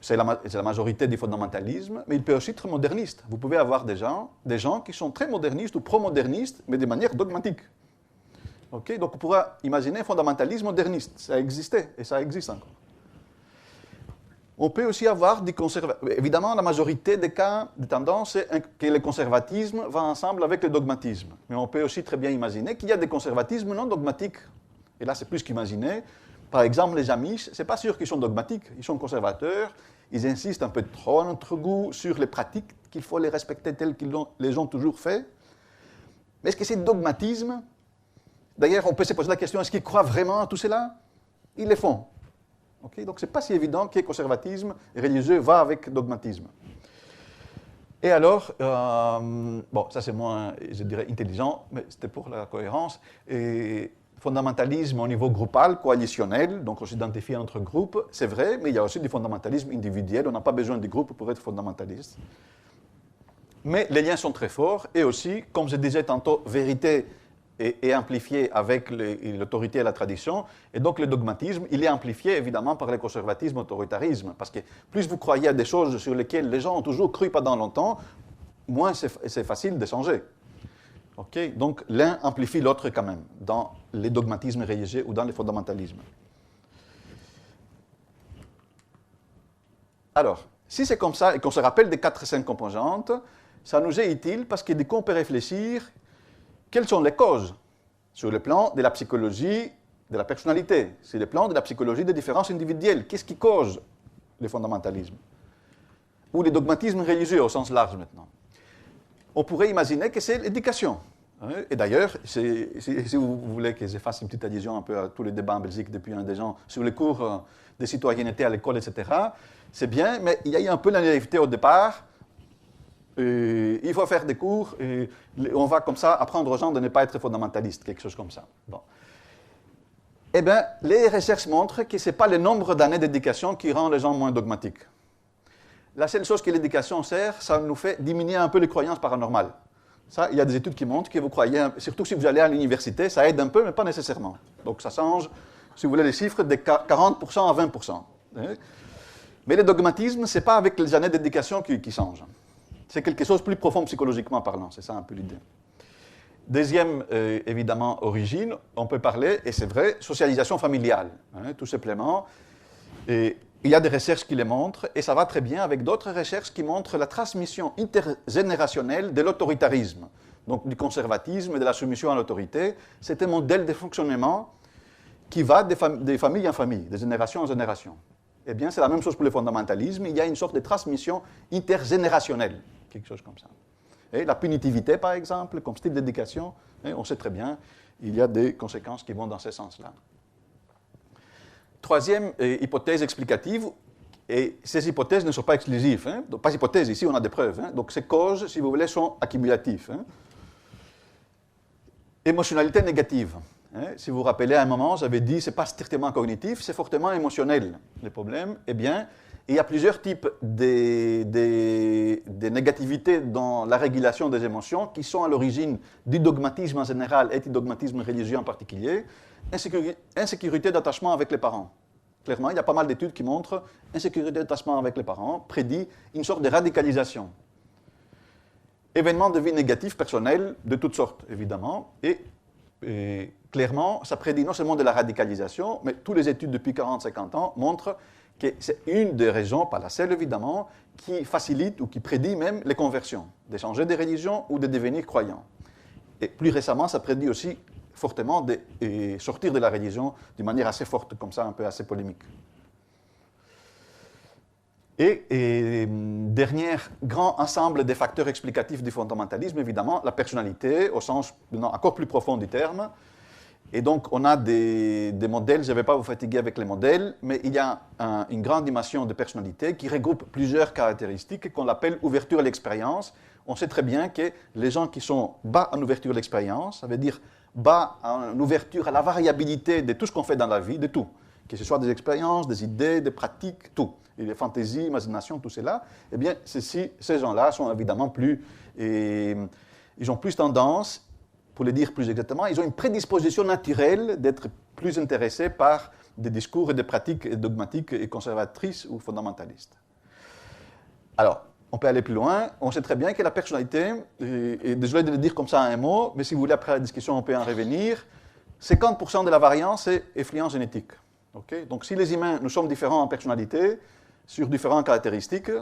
c'est la majorité du fondamentalisme, mais il peut aussi être moderniste. Vous pouvez avoir des gens qui sont très modernistes ou pro-modernistes, mais de manière dogmatique. Okay? Donc on pourra imaginer un fondamentalisme moderniste. Ça existait et ça existe encore. On peut aussi avoir des conservateurs. Évidemment, la majorité des cas de tendance, c'est que le conservatisme va ensemble avec le dogmatisme. Mais on peut aussi très bien imaginer qu'il y a des conservatismes non dogmatiques. Et là, c'est plus qu'imaginer. Par exemple, les Amish, ce n'est pas sûr qu'ils sont dogmatiques. Ils sont conservateurs. Ils insistent un peu trop à notre goût sur les pratiques, qu'il faut les respecter telles qu'ils les ont toujours fait. Mais est-ce que c'est dogmatisme? D'ailleurs, on peut se poser la question, est-ce qu'ils croient vraiment à tout cela? Ils le font. Okay? Donc, ce n'est pas si évident que conservatisme religieux va avec dogmatisme. Et alors, bon, ça c'est moins, je dirais, intelligent, mais c'était pour la cohérence. Et fondamentalisme au niveau groupal, coalitionnel, donc on s'identifie entre groupes, c'est vrai, mais il y a aussi du fondamentalisme individuel, on n'a pas besoin de groupes pour être fondamentaliste. Mais les liens sont très forts, et aussi, comme je disais tantôt, vérité est amplifié avec l'autorité et la tradition, et donc le dogmatisme, il est amplifié évidemment par le conservatisme, autoritarisme, parce que plus vous croyez à des choses sur lesquelles les gens ont toujours cru pendant longtemps, moins c'est facile de changer. Okay? Donc l'un amplifie l'autre quand même, dans les dogmatismes religieux ou dans les fondamentalismes. Alors, si c'est comme ça, et qu'on se rappelle des 4 et 5 composantes, ça nous est utile parce que du coup on peut réfléchir quelles sont les causes sur le plan de la psychologie de la personnalité, sur le plan de la psychologie des différences individuelles. Qu'est-ce qui cause le fondamentalisme? Ou le dogmatisme religieux au sens large maintenant. On pourrait imaginer que c'est l'éducation. Et d'ailleurs, si vous voulez que je fasse une petite adhésion un peu à tous les débats en Belgique depuis un des ans sur les cours de citoyenneté à l'école, etc., c'est bien, mais il y a eu un peu la naïveté au départ. Il faut faire des cours, et on va comme ça apprendre aux gens de ne pas être fondamentalistes, quelque chose comme ça. Bon. Eh bien, les recherches montrent que ce n'est pas le nombre d'années d'éducation qui rend les gens moins dogmatiques. La seule chose que l'éducation sert, ça nous fait diminuer un peu les croyances paranormales. Ça, il y a des études qui montrent que vous croyez, surtout si vous allez à l'université, ça aide un peu, mais pas nécessairement. Donc ça change, si vous voulez, les chiffres de 40% à 20%. Mais le dogmatisme, ce n'est pas avec les années d'éducation qui change. C'est quelque chose de plus profond psychologiquement parlant, c'est ça un peu l'idée. Deuxième, évidemment, origine, on peut parler, et c'est vrai, socialisation familiale, tout simplement. Et il y a des recherches qui les montrent, et ça va très bien avec d'autres recherches qui montrent la transmission intergénérationnelle de l'autoritarisme, donc du conservatisme et de la soumission à l'autorité. C'est un modèle de fonctionnement qui va des familles en famille, de génération en génération. Eh bien, c'est la même chose pour le fondamentalisme. Il y a une sorte de transmission intergénérationnelle, quelque chose comme ça. Et la punitivité, par exemple, comme style d'éducation, on sait très bien, il y a des conséquences qui vont dans ce sens-là. Troisième hypothèse explicative, et ces hypothèses ne sont pas exclusives. Donc, pas hypothèses, ici on a des preuves. Donc ces causes, si vous voulez, sont accumulatives. Émotionnalité négative. Si vous vous rappelez, à un moment, j'avais dit que ce n'est pas strictement cognitif, c'est fortement émotionnel, les problèmes. Eh bien, il y a plusieurs types de négativités dans la régulation des émotions qui sont à l'origine du dogmatisme en général et du dogmatisme religieux en particulier. Insécurité d'attachement avec les parents. Clairement, il y a pas mal d'études qui montrent insécurité d'attachement avec les parents prédit une sorte de radicalisation. Événements de vie négatifs personnels de toutes sortes, évidemment, et clairement, ça prédit non seulement de la radicalisation, mais toutes les études depuis 40-50 ans montrent que c'est une des raisons, pas la seule évidemment, qui facilite ou qui prédit même les conversions, de changer de religion ou de devenir croyant. Et plus récemment, ça prédit aussi fortement de sortir de la religion d'une manière assez forte, comme ça, un peu assez polémique. Et dernier grand ensemble des facteurs explicatifs du fondamentalisme, évidemment, la personnalité, au sens encore plus profond du terme. Et donc, on a des modèles, je ne vais pas vous fatiguer avec les modèles, mais il y a une grande dimension de personnalité qui regroupe plusieurs caractéristiques qu'on appelle ouverture à l'expérience. On sait très bien que les gens qui sont bas en ouverture à l'expérience, ça veut dire bas en ouverture à la variabilité de tout ce qu'on fait dans la vie, de tout, que ce soit des expériences, des idées, des pratiques, tout, et les fantaisies, imagination, tout cela, eh bien, ces gens-là sont évidemment ils ont plus tendance, pour le dire plus exactement, ils ont une prédisposition naturelle d'être plus intéressés par des discours et des pratiques dogmatiques et conservatrices ou fondamentalistes. Alors, on peut aller plus loin. On sait très bien que la personnalité, et désolé de le dire comme ça en un mot, mais si vous voulez après la discussion, on peut en revenir, 50% de la variance, c'est influence génétique. Okay? Donc, si les humains, nous sommes différents en personnalité, sur différentes caractéristiques,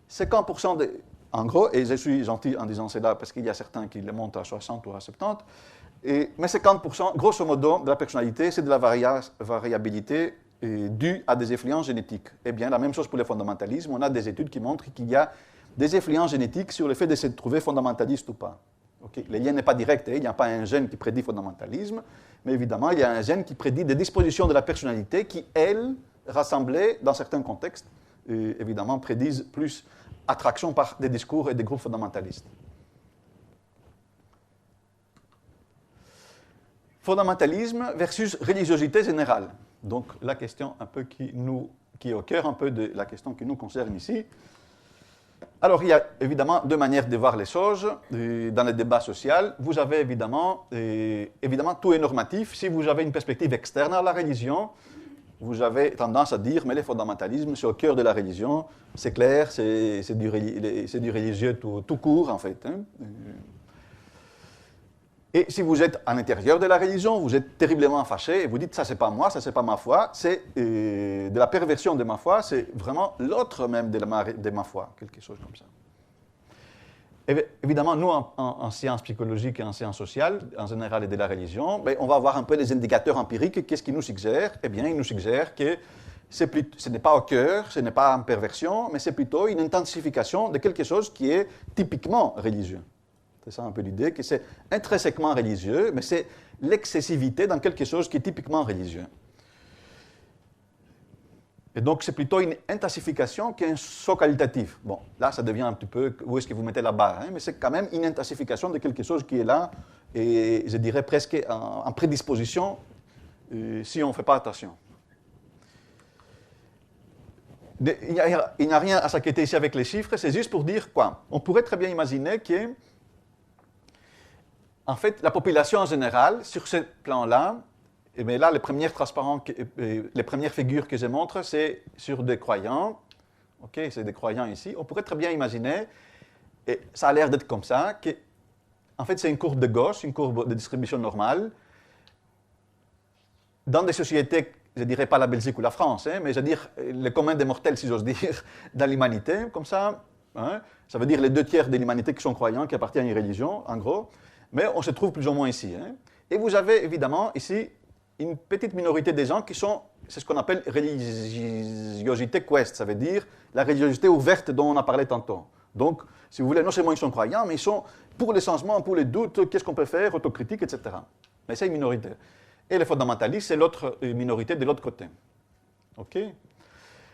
50% en gros, et je suis gentil en disant cela parce qu'il y a certains qui le montent à 60 ou à 70, mais 50%, grosso modo, de la personnalité, c'est de la variabilité due à des influences génétiques. Eh bien, la même chose pour le fondamentalisme. On a des études qui montrent qu'il y a des influences génétiques sur le fait de se trouver fondamentaliste ou pas. Okay? Le lien n'est pas direct, il n'y a pas un gène qui prédit fondamentalisme, mais évidemment, il y a un gène qui prédit des dispositions de la personnalité qui, elles, rassemblées dans certains contextes, évidemment, prédisent plus attraction par des discours et des groupes fondamentalistes. Fondamentalisme versus religiosité générale. Donc, la question un peu qui est au cœur un peu de la question qui nous concerne ici. Alors, il y a évidemment deux manières de voir les choses dans le débat social. Vous avez évidemment, tout est normatif. Si vous avez une perspective externe à la religion, vous avez tendance à dire, mais le fondamentalisme, c'est au cœur de la religion, c'est clair, c'est du religieux tout court, en fait. Hein. Et si vous êtes à l'intérieur de la religion, vous êtes terriblement fâché et vous dites, ça c'est pas moi, ça c'est pas ma foi, c'est de la perversion de ma foi, c'est vraiment l'autre même de ma foi, quelque chose comme ça. Et évidemment, nous, en sciences psychologiques et en sciences sociales, en général et de la religion, ben, on va voir un peu les indicateurs empiriques. Qu'est-ce qui nous suggère? Eh bien, il nous suggère que ce n'est pas au cœur, ce n'est pas en perversion, mais c'est plutôt une intensification de quelque chose qui est typiquement religieux. C'est ça un peu l'idée, que c'est intrinsèquement religieux, mais c'est l'excessivité dans quelque chose qui est typiquement religieux. Et donc, c'est plutôt une intensification qu'un saut qualitatif. Bon, là, ça devient un petit peu où est-ce que vous mettez la barre, hein, mais c'est quand même une intensification de quelque chose qui est là, et je dirais presque en prédisposition, si on ne fait pas attention. Il n'y a rien à s'inquiéter ici avec les chiffres, c'est juste pour dire quoi. On pourrait très bien imaginer que, en fait, la population en général, sur ce plan-là, et bien là, les premières figures que je montre, c'est sur des croyants. OK, c'est des croyants ici. On pourrait très bien imaginer, et ça a l'air d'être comme ça, que, en fait, c'est une courbe de gauche, une courbe de distribution normale. Dans des sociétés, je ne dirais pas la Belgique ou la France, hein, mais je veux dire le commun des mortels, si j'ose dire, dans l'humanité, comme ça. Hein, ça veut dire les 2/3 de l'humanité qui sont croyants, qui appartiennent à une religion, en gros. Mais on se trouve plus ou moins ici. Hein. Et vous avez évidemment ici une petite minorité des gens qui sont, c'est ce qu'on appelle religiosité quest, ça veut dire la religiosité ouverte dont on a parlé tantôt. Donc, si vous voulez, non seulement ils sont croyants, mais ils sont pour les changements, pour les doutes, qu'est-ce qu'on peut faire, autocritique, etc. Mais c'est une minorité. Et les fondamentalistes, c'est l'autre minorité de l'autre côté. OK?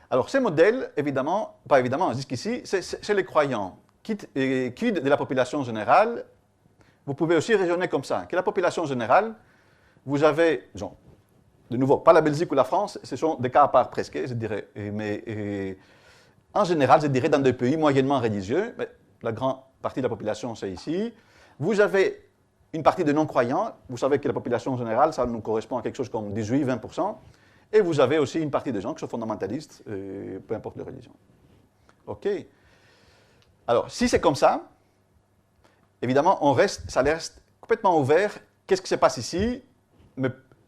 Alors, ces modèles, évidemment, pas évidemment, jusqu'ici, c'est les croyants. Quid de la population générale, vous pouvez aussi raisonner comme ça, que la population générale, vous avez, de nouveau, pas la Belgique ou la France, ce sont des cas à part presque, je dirais, mais en général, je dirais dans des pays moyennement religieux, mais la grande partie de la population, c'est ici. Vous avez une partie de non-croyants, vous savez que la population générale, ça nous correspond à quelque chose comme 18-20%, et vous avez aussi une partie de gens qui sont fondamentalistes, peu importe leur religion. OK? Alors, si c'est comme ça, évidemment, ça reste complètement ouvert. Qu'est-ce qui se passe ici?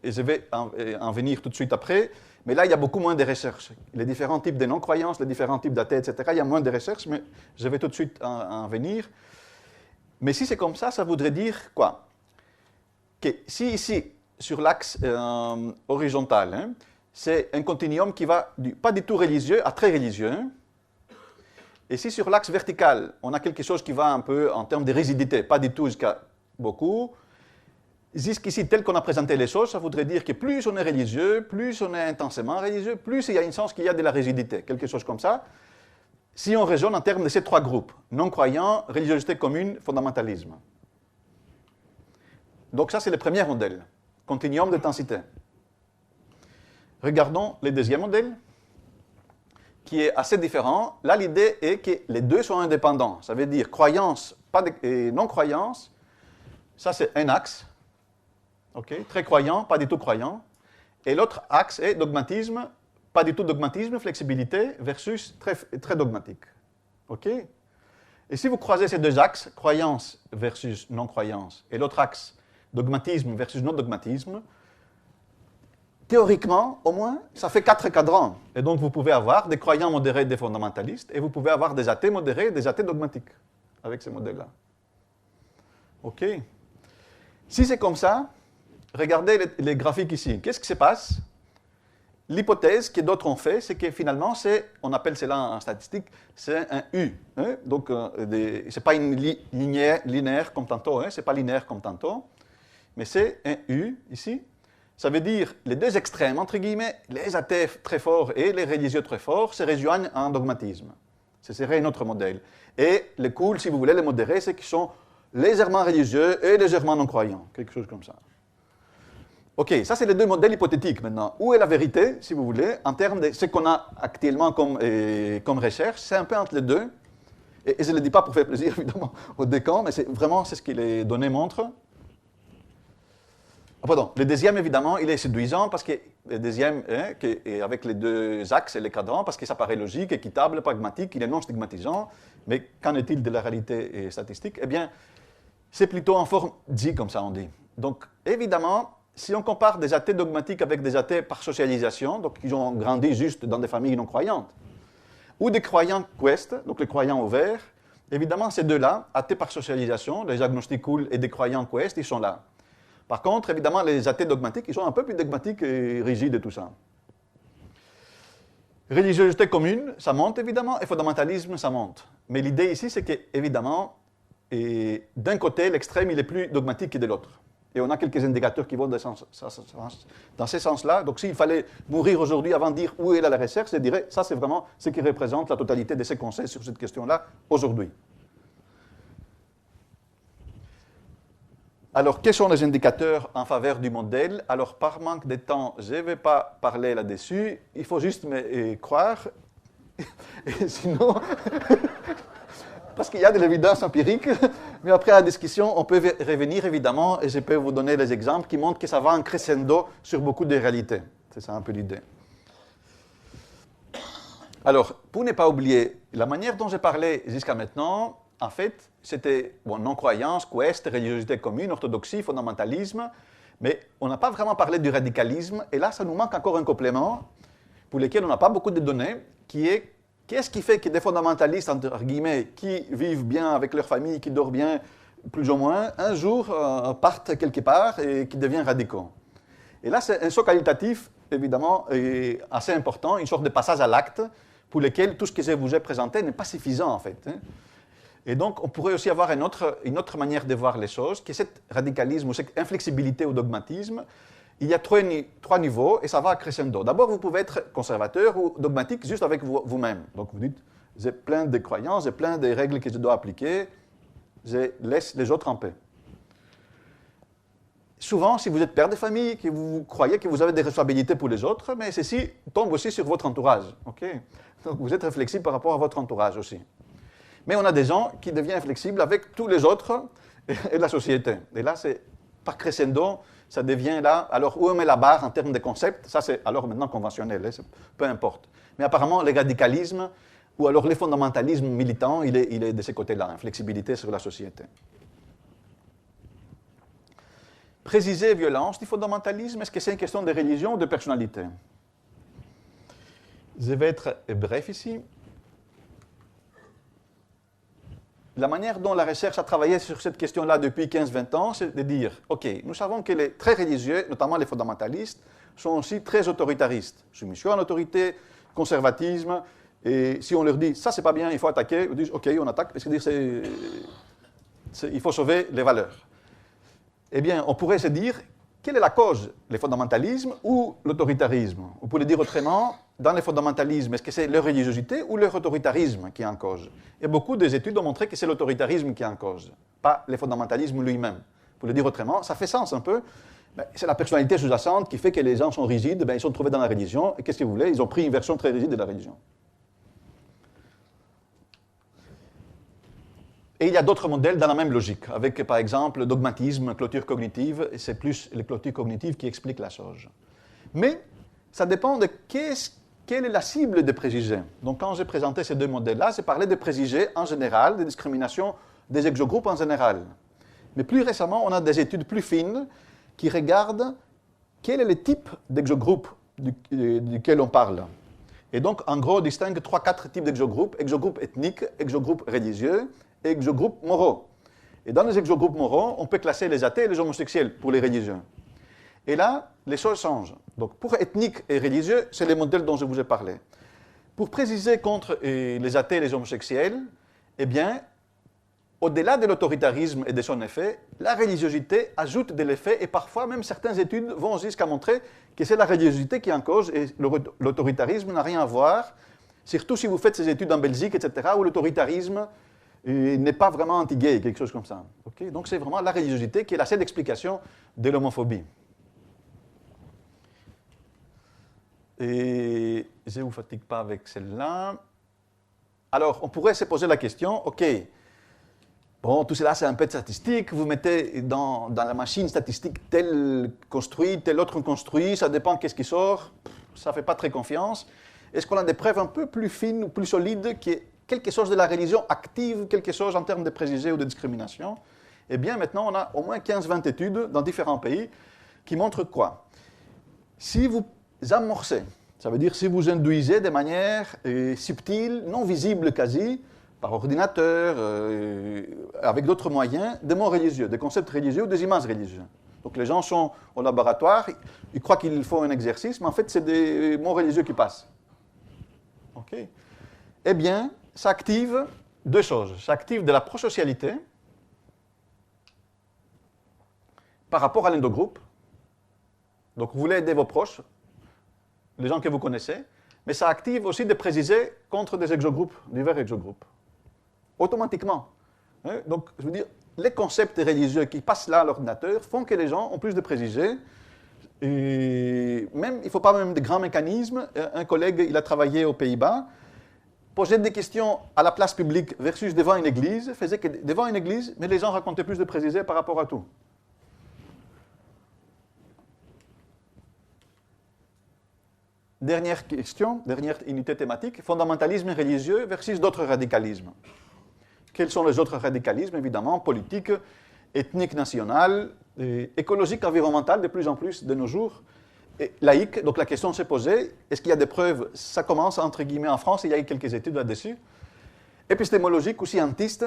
Et je vais en venir tout de suite après. Mais là, il y a beaucoup moins de recherches. Les différents types de non-croyances, les différents types d'athées, etc., il y a moins de recherches, mais je vais tout de suite en venir. Mais si c'est comme ça voudrait dire quoi? Que si ici, sur l'axe horizontal, hein, c'est un continuum qui va pas du tout religieux à très religieux, hein. Et si sur l'axe vertical, on a quelque chose qui va un peu en termes de rigidité, pas du tout jusqu'à beaucoup, Jusqu'ici, tel qu'on a présenté les choses, ça voudrait dire que plus on est religieux, plus on est intensément religieux, plus il y a une sens qu'il y a de la rigidité, quelque chose comme ça. Si on raisonne en termes de ces trois groupes, non-croyants, religiosité commune, fondamentalisme. Donc ça, c'est le premier modèle, continuum d'intensité. Regardons le deuxième modèle, qui est assez différent. Là, l'idée est que les deux sont indépendants. Ça veut dire croyance et non-croyance. Ça, c'est un axe. Okay. Très croyant, pas du tout croyant. Et l'autre axe est dogmatisme, pas du tout dogmatisme, flexibilité, versus très dogmatique. Okay. Et si vous croisez ces deux axes, croyance versus non-croyance, et l'autre axe, dogmatisme versus non-dogmatisme, théoriquement, au moins, ça fait 4 cadrans. Et donc, vous pouvez avoir des croyants modérés, des fondamentalistes, et vous pouvez avoir des athées modérés et des athées dogmatiques avec ces modèles-là. OK. Si c'est comme ça, regardez les graphiques ici. Qu'est-ce qui se passe? L'hypothèse que d'autres ont fait, c'est que finalement, on appelle cela en statistique, c'est un U. Hein? Donc, ce n'est pas une linéaire comme tantôt, hein? Ce n'est pas linéaire comme tantôt, mais c'est un U ici. Ça veut dire les deux extrêmes, entre guillemets, les athées très forts et les religieux très forts se rejoignent en dogmatisme. Ce serait un autre modèle. Et le cool, si vous voulez, les modérés, c'est qu'ils sont légèrement religieux et légèrement non-croyants, quelque chose comme ça. OK, ça c'est les deux modèles hypothétiques maintenant. Où est la vérité, si vous voulez, en termes de ce qu'on a actuellement comme recherche? C'est un peu entre les deux. Et je ne le dis pas pour faire plaisir, évidemment, aux décans, mais c'est ce que les données montrent. Ah, pardon, le deuxième, évidemment, il est séduisant parce que le deuxième, avec les deux axes et les cadrans, parce que ça paraît logique, équitable, pragmatique, il est non stigmatisant. Mais qu'en est-il de la réalité statistique? Eh bien, c'est plutôt en forme dit, comme ça on dit. Donc, évidemment, si on compare des athées dogmatiques avec des athées par socialisation, donc qui ont grandi juste dans des familles non croyantes, ou des croyants quest, donc les croyants ouverts, évidemment, ces deux-là, athées par socialisation, les agnostiques cool et des croyants quest, ils sont là. Par contre, évidemment, les athées dogmatiques, ils sont un peu plus dogmatiques et rigides et tout ça. Religiosité commune, ça monte évidemment, et fondamentalisme, ça monte. Mais l'idée ici, c'est qu'évidemment, d'un côté, l'extrême, il est plus dogmatique que de l'autre. Et on a quelques indicateurs qui vont dans ce sens-là. Donc s'il fallait mourir aujourd'hui avant de dire où est la recherche, je dirais ça c'est vraiment ce qui représente la totalité de ce qu'on sait sur cette question-là aujourd'hui. Alors, quels sont les indicateurs en faveur du modèle? Alors, par manque de temps, je ne vais pas parler là-dessus. Il faut juste me croire. Et sinon, parce qu'il y a de l'évidence empirique, mais après la discussion, on peut revenir évidemment, et je peux vous donner des exemples qui montrent que ça va en crescendo sur beaucoup de réalités. C'est ça un peu l'idée. Alors, pour ne pas oublier, la manière dont j'ai parlé jusqu'à maintenant, en fait, c'était non-croyance, quest, religiosité commune, orthodoxie, fondamentalisme, mais on n'a pas vraiment parlé du radicalisme, et là, ça nous manque encore un complément pour lequel on n'a pas beaucoup de données, qui est qu'est-ce qui fait que des fondamentalistes, entre guillemets, qui vivent bien avec leur famille, qui dorment bien, plus ou moins, un jour partent quelque part et qui deviennent radicaux. Et là, c'est un saut qualitatif, évidemment, assez important, une sorte de passage à l'acte, pour lequel tout ce que je vous ai présenté n'est pas suffisant, en fait. Hein. Et donc, on pourrait aussi avoir une autre manière de voir les choses, qui est cet radicalisme ou cette inflexibilité au dogmatisme. Il y a trois niveaux et ça va crescendo. D'abord, vous pouvez être conservateur ou dogmatique juste avec vous-même. Donc, vous dites, j'ai plein de croyances, j'ai plein de règles que je dois appliquer, je laisse les autres en paix. Souvent, si vous êtes père de famille, que vous croyez que vous avez des responsabilités pour les autres, mais ceci tombe aussi sur votre entourage. Okay? Donc, vous êtes flexible par rapport à votre entourage aussi. Mais on a des gens qui deviennent flexibles avec tous les autres et la société. Et là, c'est par crescendo, ça devient là. Alors, où on met la barre en termes de concept, ça c'est alors maintenant conventionnel, hein, peu importe. Mais apparemment, le radicalisme ou alors le fondamentalisme militant, il est de ce côté-là, flexibilité sur la société. Préciser violence du fondamentalisme, est-ce que c'est une question de religion ou de personnalité? Je vais être bref ici. La manière dont la recherche a travaillé sur cette question-là depuis 15-20 ans, c'est de dire, OK, nous savons que les très religieux, notamment les fondamentalistes, sont aussi très autoritaristes. Soumission à l'autorité, conservatisme, et si on leur dit, ça c'est pas bien, il faut attaquer, ils disent, OK, on attaque, parce que il faut sauver les valeurs. eh bien, on pourrait se dire, quelle est la cause? Le fondamentalisme ou l'autoritarisme? On pourrait dire autrement, dans le fondamentalisme, est-ce que c'est leur religiosité ou leur autoritarisme qui est en cause? Et beaucoup d'études ont montré que c'est l'autoritarisme qui est en cause, pas le fondamentalisme lui-même. Pour le dire autrement, ça fait sens un peu. C'est la personnalité sous-jacente qui fait que les gens sont rigides, ils sont trouvés dans la religion, et qu'est-ce que vous voulez? Ils ont pris une version très rigide de la religion. Et il y a d'autres modèles dans la même logique, avec par exemple dogmatisme, clôture cognitive, et c'est plus les clôtures cognitives qui expliquent la chose. Mais ça dépend de quelle est la cible des préjugés. Donc quand j'ai présenté ces deux modèles-là, j'ai parlé des préjugés en général, des discriminations des exogroupes en général. Mais plus récemment, on a des études plus fines qui regardent quel est le type d'exogroupe duquel on parle. Et donc, en gros, on distingue 3-4 types d'exogroupes: exogroupes ethniques, exogroupes religieux et exogroupes moraux. Et dans les exogroupes moraux, on peut classer les athées et les homosexuels pour les religieux. Et là, les choses changent. Donc, pour ethniques et religieux, c'est les modèles dont je vous ai parlé. Pour préciser contre les athées et les homosexuels, eh bien, au-delà de l'autoritarisme et de son effet, la religiosité ajoute de l'effet et parfois même certaines études vont jusqu'à montrer que c'est la religiosité qui est en cause et l'autoritarisme n'a rien à voir, surtout si vous faites ces études en Belgique, etc., où l'autoritarisme n'est pas vraiment anti-gay, quelque chose comme ça. Okay? Donc c'est vraiment la religiosité qui est la seule explication de l'homophobie. Et je ne vous fatigue pas avec celle-là. Alors, on pourrait se poser la question, ok, bon, tout cela, c'est un peu de statistique. Vous mettez dans la machine statistique tel construit, tel autre construit, ça dépend qu'est-ce qui sort. Ça ne fait pas très confiance. Est-ce qu'on a des preuves un peu plus fines ou plus solides qui est quelque chose de la religion active, quelque chose en termes de préjugés ou de discrimination? Eh bien, maintenant, on a au moins 15-20 études dans différents pays qui montrent quoi? Si vous amorcez, ça veut dire si vous induisez de manière subtile, non visible quasi, par ordinateur, avec d'autres moyens, des mots religieux, des concepts religieux ou des images religieuses. Donc les gens sont au laboratoire, ils croient qu'ils font un exercice, mais en fait c'est des mots religieux qui passent. Okay. Eh bien, ça active deux choses. Ça active de la prosocialité par rapport à l'endogroupe. Donc vous voulez aider vos proches, les gens que vous connaissez, mais ça active aussi des préjugés contre des exogroupes, divers exogroupes. Automatiquement. Donc, je veux dire, les concepts religieux qui passent là à l'ordinateur font que les gens ont plus de préjugés. Et même, il ne faut pas même de grands mécanismes. Un collègue, il a travaillé aux Pays-Bas, posait des questions à la place publique versus devant une église, faisait que devant une église, mais les gens racontaient plus de préjugés par rapport à tout. Dernière question, dernière unité thématique, fondamentalisme religieux versus d'autres radicalismes. Quels sont les autres radicalismes? Évidemment, politique, ethnique, national, écologique, environnemental, de plus en plus de nos jours, et laïque. Donc la question s'est posée, est-ce qu'il y a des preuves? Ça commence, entre guillemets, en France, il y a eu quelques études là-dessus. Épistémologique ou scientiste,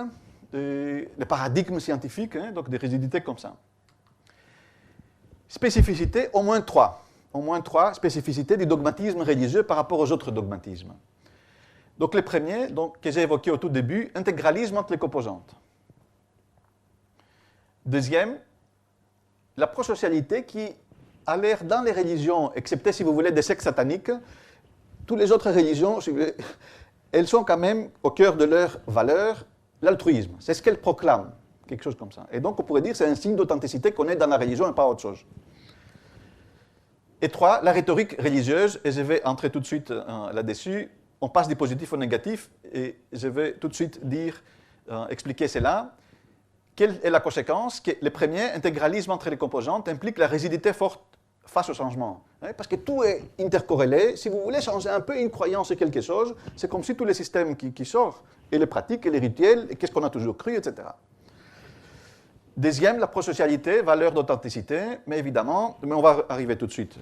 des paradigmes scientifiques, donc des rigidités comme ça. Spécificité, au moins trois spécificités du dogmatisme religieux par rapport aux autres dogmatismes. Donc les premiers, que j'ai évoqués au tout début, intégralisme entre les composantes. Deuxième, la prosocialité qui a l'air dans les religions, excepté si vous voulez des sectes sataniques, toutes les autres religions, elles sont quand même au cœur de leurs valeurs, l'altruisme. C'est ce qu'elles proclament, quelque chose comme ça. Et donc on pourrait dire que c'est un signe d'authenticité qu'on est dans la religion et pas autre chose. Et trois, la rhétorique religieuse, et je vais entrer tout de suite là-dessus. On passe du positif au négatif, et je vais tout de suite expliquer cela. Quelle est la conséquence? Que le premier, intégralisme entre les composantes, implique la rigidité forte face au changement. Parce que tout est intercorrélé. Si vous voulez changer un peu une croyance et quelque chose, c'est comme si tous les systèmes qui sortent, et les pratiques, et les rituels, et qu'est-ce qu'on a toujours cru, etc. Deuxième, la prosocialité, valeur d'authenticité, mais évidemment, mais on va arriver tout de suite.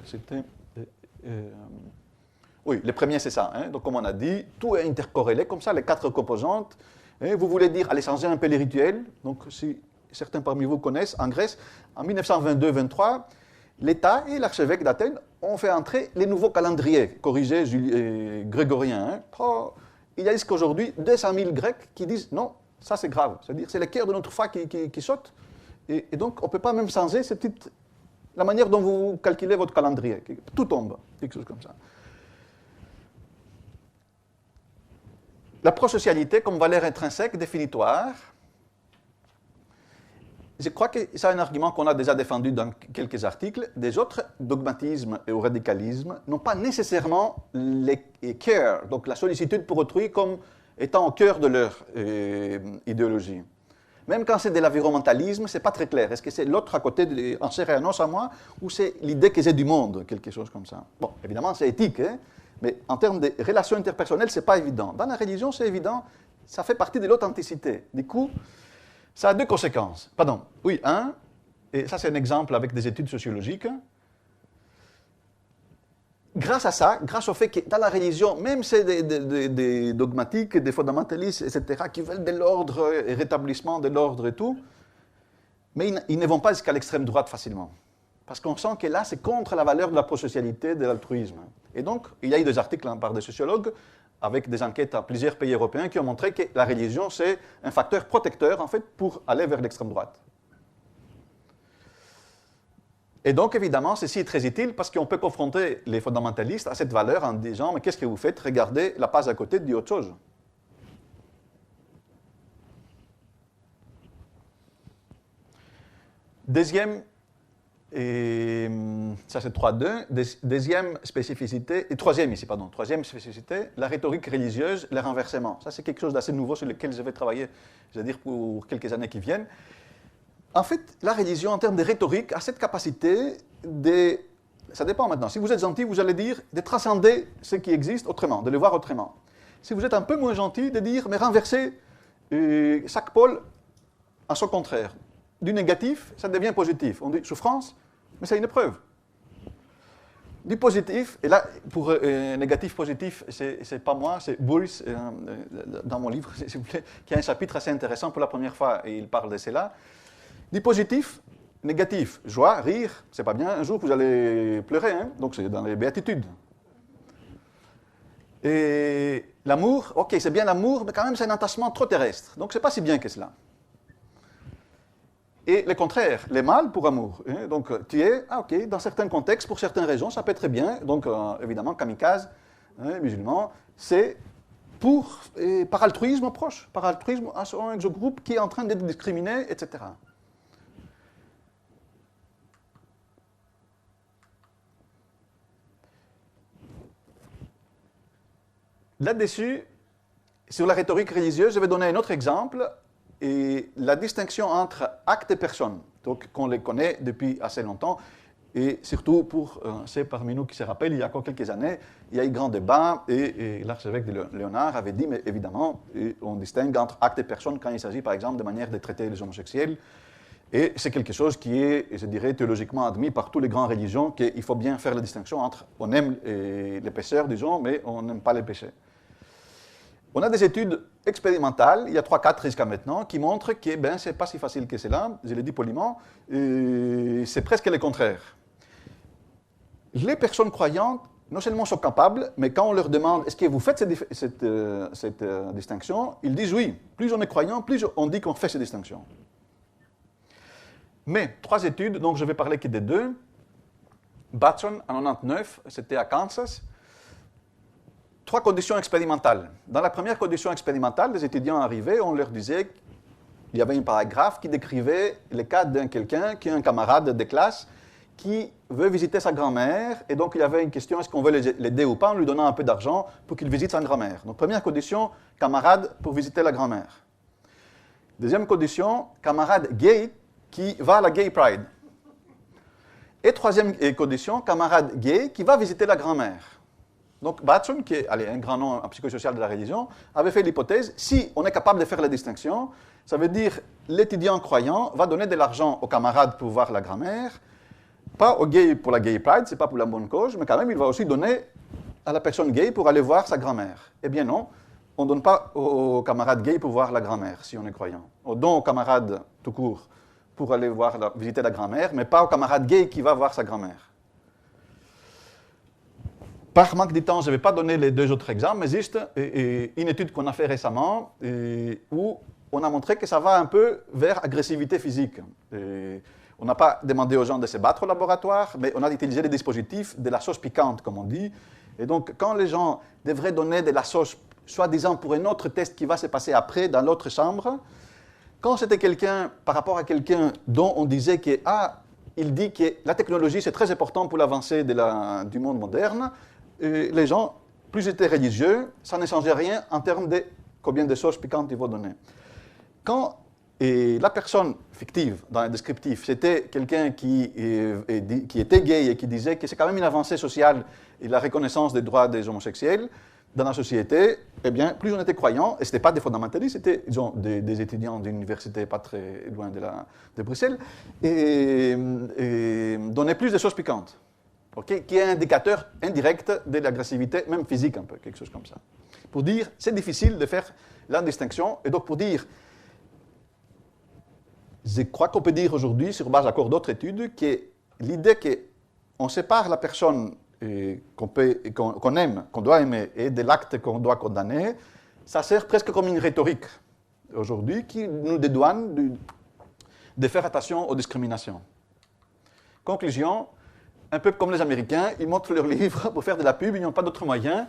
Oui, le premier, c'est ça. Donc, comme on a dit, tout est intercorrélé, comme ça, les quatre composantes. Vous voulez dire, allez changer un peu les rituels. Donc, si certains parmi vous connaissent, en Grèce, en 1922-23, l'État et l'archevêque d'Athènes ont fait entrer les nouveaux calendriers corrigés grégoriens. Il y a jusqu'à aujourd'hui 200 000 Grecs qui disent non, ça c'est grave. C'est-à-dire c'est le cœur de notre foi qui saute. Et donc, on ne peut pas même changer la manière dont vous calculez votre calendrier. Tout tombe, quelque chose comme ça. La prosocialité comme valeur intrinsèque définitoire, je crois que c'est un argument qu'on a déjà défendu dans quelques articles. Des autres dogmatismes et au radicalisme n'ont pas nécessairement les care, donc la sollicitude pour autrui, comme étant au cœur de leur idéologie. Même quand c'est de l'environnementalisme, ce n'est pas très clair. Est-ce que c'est l'autre à côté, en chair et en os à moi, ou c'est l'idée que j'ai du monde, quelque chose comme ça? Bon, évidemment, c'est éthique, hein, mais en termes de relations interpersonnelles, ce n'est pas évident. Dans la religion, c'est évident, ça fait partie de l'authenticité. Du coup, ça a deux conséquences. Pardon, oui, et ça c'est un exemple avec des études sociologiques. Grâce à ça, grâce au fait que dans la religion, même c'est des dogmatiques, des fondamentalistes, etc., qui veulent de l'ordre et rétablissement de l'ordre et tout, mais ils ne vont pas jusqu'à l'extrême droite facilement. Parce qu'on sent que là, c'est contre la valeur de la prosocialité, de l'altruisme. Et donc, il y a eu des articles par des sociologues avec des enquêtes à plusieurs pays européens qui ont montré que la religion, c'est un facteur protecteur, en fait, pour aller vers l'extrême droite. Et donc, évidemment, ceci est très utile parce qu'on peut confronter les fondamentalistes à cette valeur en disant « Mais qu'est-ce que vous faites? Regardez, la page à côté dit autre chose. » Deuxième, et ça c'est 3.2, deuxième spécificité, et troisième ici, pardon, troisième spécificité, la rhétorique religieuse, le renversement. Ça c'est quelque chose d'assez nouveau sur lequel je vais travailler, je veux dire, pour quelques années qui viennent. En fait, la religion, en termes de rhétorique, a cette capacité de... Ça dépend maintenant. Si vous êtes gentil, vous allez dire de transcender ce qui existe autrement, de le voir autrement. Si vous êtes un peu moins gentil, de dire, mais renverser chaque pôle en son contraire. Du négatif, ça devient positif. On dit souffrance, mais c'est une preuve. Du positif, et là, pour négatif, positif, c'est pas moi, c'est Boris, dans mon livre, s'il vous plaît, qui a un chapitre assez intéressant pour la première fois, et il parle de cela. Du positif, négatif, joie, rire, c'est pas bien, un jour vous allez pleurer, hein? Donc c'est dans les béatitudes. Et l'amour, ok, c'est bien l'amour, mais quand même c'est un attachement trop terrestre, donc c'est pas si bien que cela. Et le contraire, les mal pour amour. Hein? Donc tu es, ok, dans certains contextes, pour certaines raisons, ça peut être très bien, donc évidemment, kamikaze, hein, musulman, c'est par altruisme proche, par altruisme à un groupe qui est en train d'être discriminé, etc. Là-dessus, sur la rhétorique religieuse, je vais donner un autre exemple, et la distinction entre acte et personne, donc qu'on les connaît depuis assez longtemps, et surtout pour ceux parmi nous qui se rappellent, il y a encore quelques années, il y a eu grand débat, et l'archevêque de Léonard avait dit, mais évidemment, on distingue entre acte et personne quand il s'agit par exemple de manière de traiter les homosexuels, et c'est quelque chose qui est, je dirais, théologiquement admis par toutes les grandes religions, qu'il faut bien faire la distinction entre on aime les pécheurs, disons, mais on n'aime pas les péchés. On a des études expérimentales, il y a 3-4 jusqu'à maintenant, qui montrent que ce n'est pas si facile que cela, je l'ai dit poliment, c'est presque le contraire. Les personnes croyantes, non seulement sont capables, mais quand on leur demande est-ce que vous faites cette distinction, ils disent oui. Plus on est croyant, plus on dit qu'on fait cette distinction. Mais 3 études, donc je vais parler que des 2. Batson, en 1999, c'était à Kansas. 3 conditions expérimentales. Dans la première condition expérimentale, les étudiants arrivaient, on leur disait qu'il y avait un paragraphe qui décrivait le cas d'un quelqu'un qui est un camarade de classe qui veut visiter sa grand-mère, et donc il y avait une question, est-ce qu'on veut l'aider ou pas, en lui donnant un peu d'argent pour qu'il visite sa grand-mère. Donc première condition, camarade pour visiter la grand-mère. Deuxième condition, camarade gay qui va à la Gay Pride. Et troisième condition, camarade gay qui va visiter la grand-mère. Donc Batson, qui est un grand nom en psychosocial de la religion, avait fait l'hypothèse, si on est capable de faire la distinction, ça veut dire l'étudiant croyant va donner de l'argent aux camarades pour voir la grand-mère, pas aux gays pour la Gay Pride, c'est pas pour la bonne cause, mais quand même il va aussi donner à la personne gay pour aller voir sa grand-mère. Eh bien non, on ne donne pas aux camarades gays pour voir la grand-mère, si on est croyant. On donne aux camarades tout court pour aller visiter la grand-mère, mais pas aux camarades gays qui va voir sa grand-mère. Par manque de temps, je ne vais pas donner les 2 autres exemples, mais juste une étude qu'on a fait récemment où on a montré que ça va un peu vers agressivité physique. Et on n'a pas demandé aux gens de se battre au laboratoire, mais on a utilisé des dispositifs de la sauce piquante, comme on dit. Et donc, quand les gens devraient donner de la sauce, soi-disant pour un autre test qui va se passer après dans l'autre chambre, quand c'était quelqu'un, par rapport à quelqu'un dont on disait que, il dit que la technologie c'est très important pour l'avancée du monde moderne, les gens, plus ils étaient religieux, ça ne changeait rien en termes de combien de sauces piquantes ils vont donner. Quand la personne fictive, dans le descriptif, c'était quelqu'un qui était gay et qui disait que c'est quand même une avancée sociale et la reconnaissance des droits des homosexuels dans la société, eh bien, plus on était croyants, et ce n'était pas des fondamentalistes, c'était disons, des étudiants d'une université pas très loin de Bruxelles, et donnaient plus de choses piquantes, okay, qui est un indicateur indirect de l'agressivité, même physique un peu, quelque chose comme ça. Pour dire, c'est difficile de faire la distinction, et donc pour dire, je crois qu'on peut dire aujourd'hui, sur base encore d'autres études, que l'idée qu'on sépare la personne qu'on aime, qu'on doit aimer, et de l'acte qu'on doit condamner, ça sert presque comme une rhétorique aujourd'hui qui nous dédouane de faire attention aux discriminations. Conclusion, un peu comme les Américains, ils montrent leurs livres pour faire de la pub, ils n'ont pas d'autre moyen,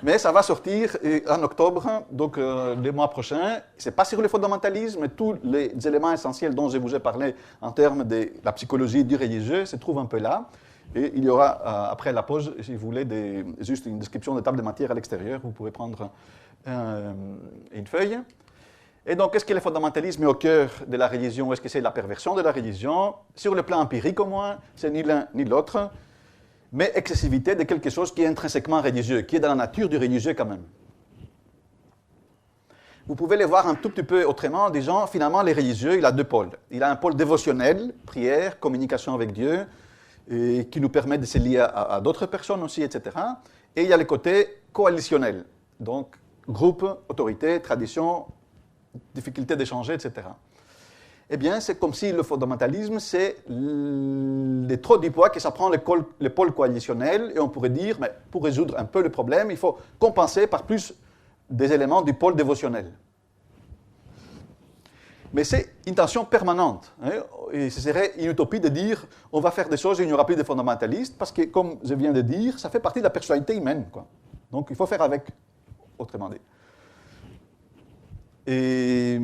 mais ça va sortir en octobre, donc le mois prochain. Ce n'est pas sur le fondamentalisme, mais tous les éléments essentiels dont je vous ai parlé en termes de la psychologie du religieux se trouvent un peu là. Et il y aura, après la pause, si vous voulez, juste une description des tables de matière à l'extérieur. Vous pouvez prendre une feuille. Et donc, est-ce que le fondamentalisme est au cœur de la religion ou est-ce que c'est la perversion de la religion? Sur le plan empirique, au moins, c'est ni l'un ni l'autre, mais excessivité de quelque chose qui est intrinsèquement religieux, qui est dans la nature du religieux quand même. Vous pouvez les voir un tout petit peu autrement en disant, finalement, les religieux, il a deux pôles. Il a un pôle dévotionnel, prière, communication avec Dieu, et qui nous permet de se lier à d'autres personnes aussi, etc. Et il y a le côté coalitionnel, donc groupe, autorité, tradition, difficulté d'échanger, etc. Eh bien, c'est comme si le fondamentalisme, c'est les trop du poids que ça prend le pôle coalitionnel, et on pourrait dire, mais pour résoudre un peu le problème, il faut compenser par plus des éléments du pôle dévotionnel. Mais c'est une tension permanente. Hein, et ce serait une utopie de dire on va faire des choses et il n'y aura plus de fondamentalistes, parce que, comme je viens de dire, ça fait partie de la personnalité humaine, quoi. Donc il faut faire avec, autrement dit. Et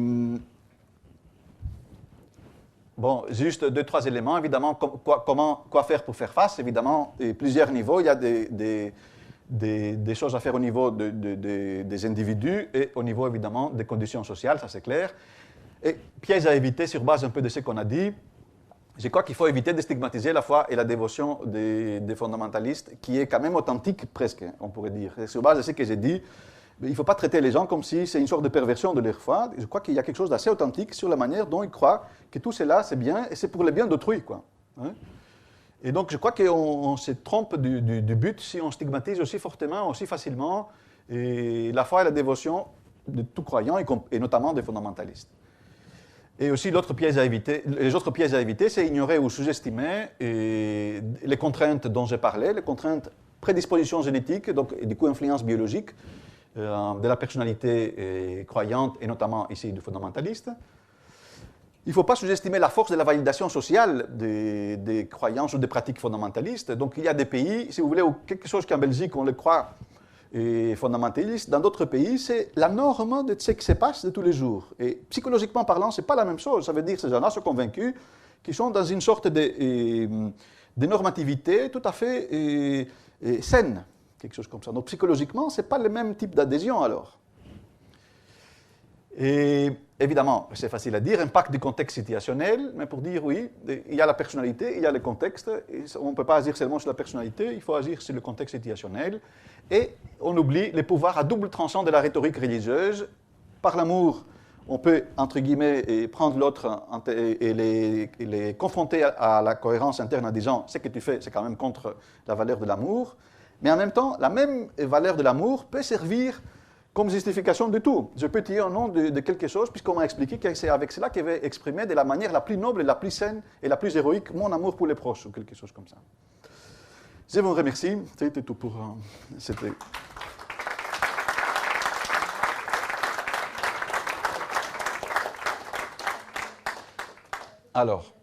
bon, juste deux, trois éléments. Évidemment, quoi faire pour faire face? Évidemment, et plusieurs niveaux. Il y a des choses à faire au niveau des individus et au niveau, évidemment, des conditions sociales, ça c'est clair. Et piège à éviter sur base un peu de ce qu'on a dit. Je crois qu'il faut éviter de stigmatiser la foi et la dévotion des fondamentalistes, qui est quand même authentique presque, on pourrait dire. Et sur base de ce que j'ai dit, il ne faut pas traiter les gens comme si c'est une sorte de perversion de leur foi. Je crois qu'il y a quelque chose d'assez authentique sur la manière dont ils croient que tout cela c'est bien et c'est pour le bien d'autrui, quoi. Hein? Et donc je crois qu'on se trompe du but si on stigmatise aussi fortement, aussi facilement, et la foi et la dévotion de tout croyant, et notamment des fondamentalistes. Et aussi, les autres pièges à éviter, c'est ignorer ou sous-estimer les contraintes dont j'ai parlé, les contraintes prédisposition génétique, donc et du coup influence biologique de la personnalité croyante, et notamment ici du fondamentaliste. Il ne faut pas sous-estimer la force de la validation sociale des croyances ou des pratiques fondamentalistes. Donc il y a des pays, si vous voulez, où quelque chose qu'en Belgique on le croit fondamentaliste, dans d'autres pays, c'est la norme de ce qui se passe de tous les jours. Et psychologiquement parlant, ce n'est pas la même chose. Ça veut dire que ces gens-là sont convaincus qu'ils sont dans une sorte de normativité tout à fait saine, quelque chose comme ça. Donc psychologiquement, ce n'est pas le même type d'adhésion alors. Et évidemment, c'est facile à dire, impact du contexte situationnel, mais pour dire oui, il y a la personnalité, il y a le contexte, et on ne peut pas agir seulement sur la personnalité, il faut agir sur le contexte situationnel, et on oublie les pouvoirs à double tranchant de la rhétorique religieuse. Par l'amour, on peut, entre guillemets, prendre l'autre et les confronter à la cohérence interne en disant « ce que tu fais, c'est quand même contre la valeur de l'amour », mais en même temps, la même valeur de l'amour peut servir comme justification de tout. Je peux tuer au nom de quelque chose, puisqu'on m'a expliqué que c'est avec cela qu'il va exprimer de la manière la plus noble, la plus saine et la plus héroïque mon amour pour les proches, ou quelque chose comme ça. Je vous remercie. C'était tout pour... C'était... Alors,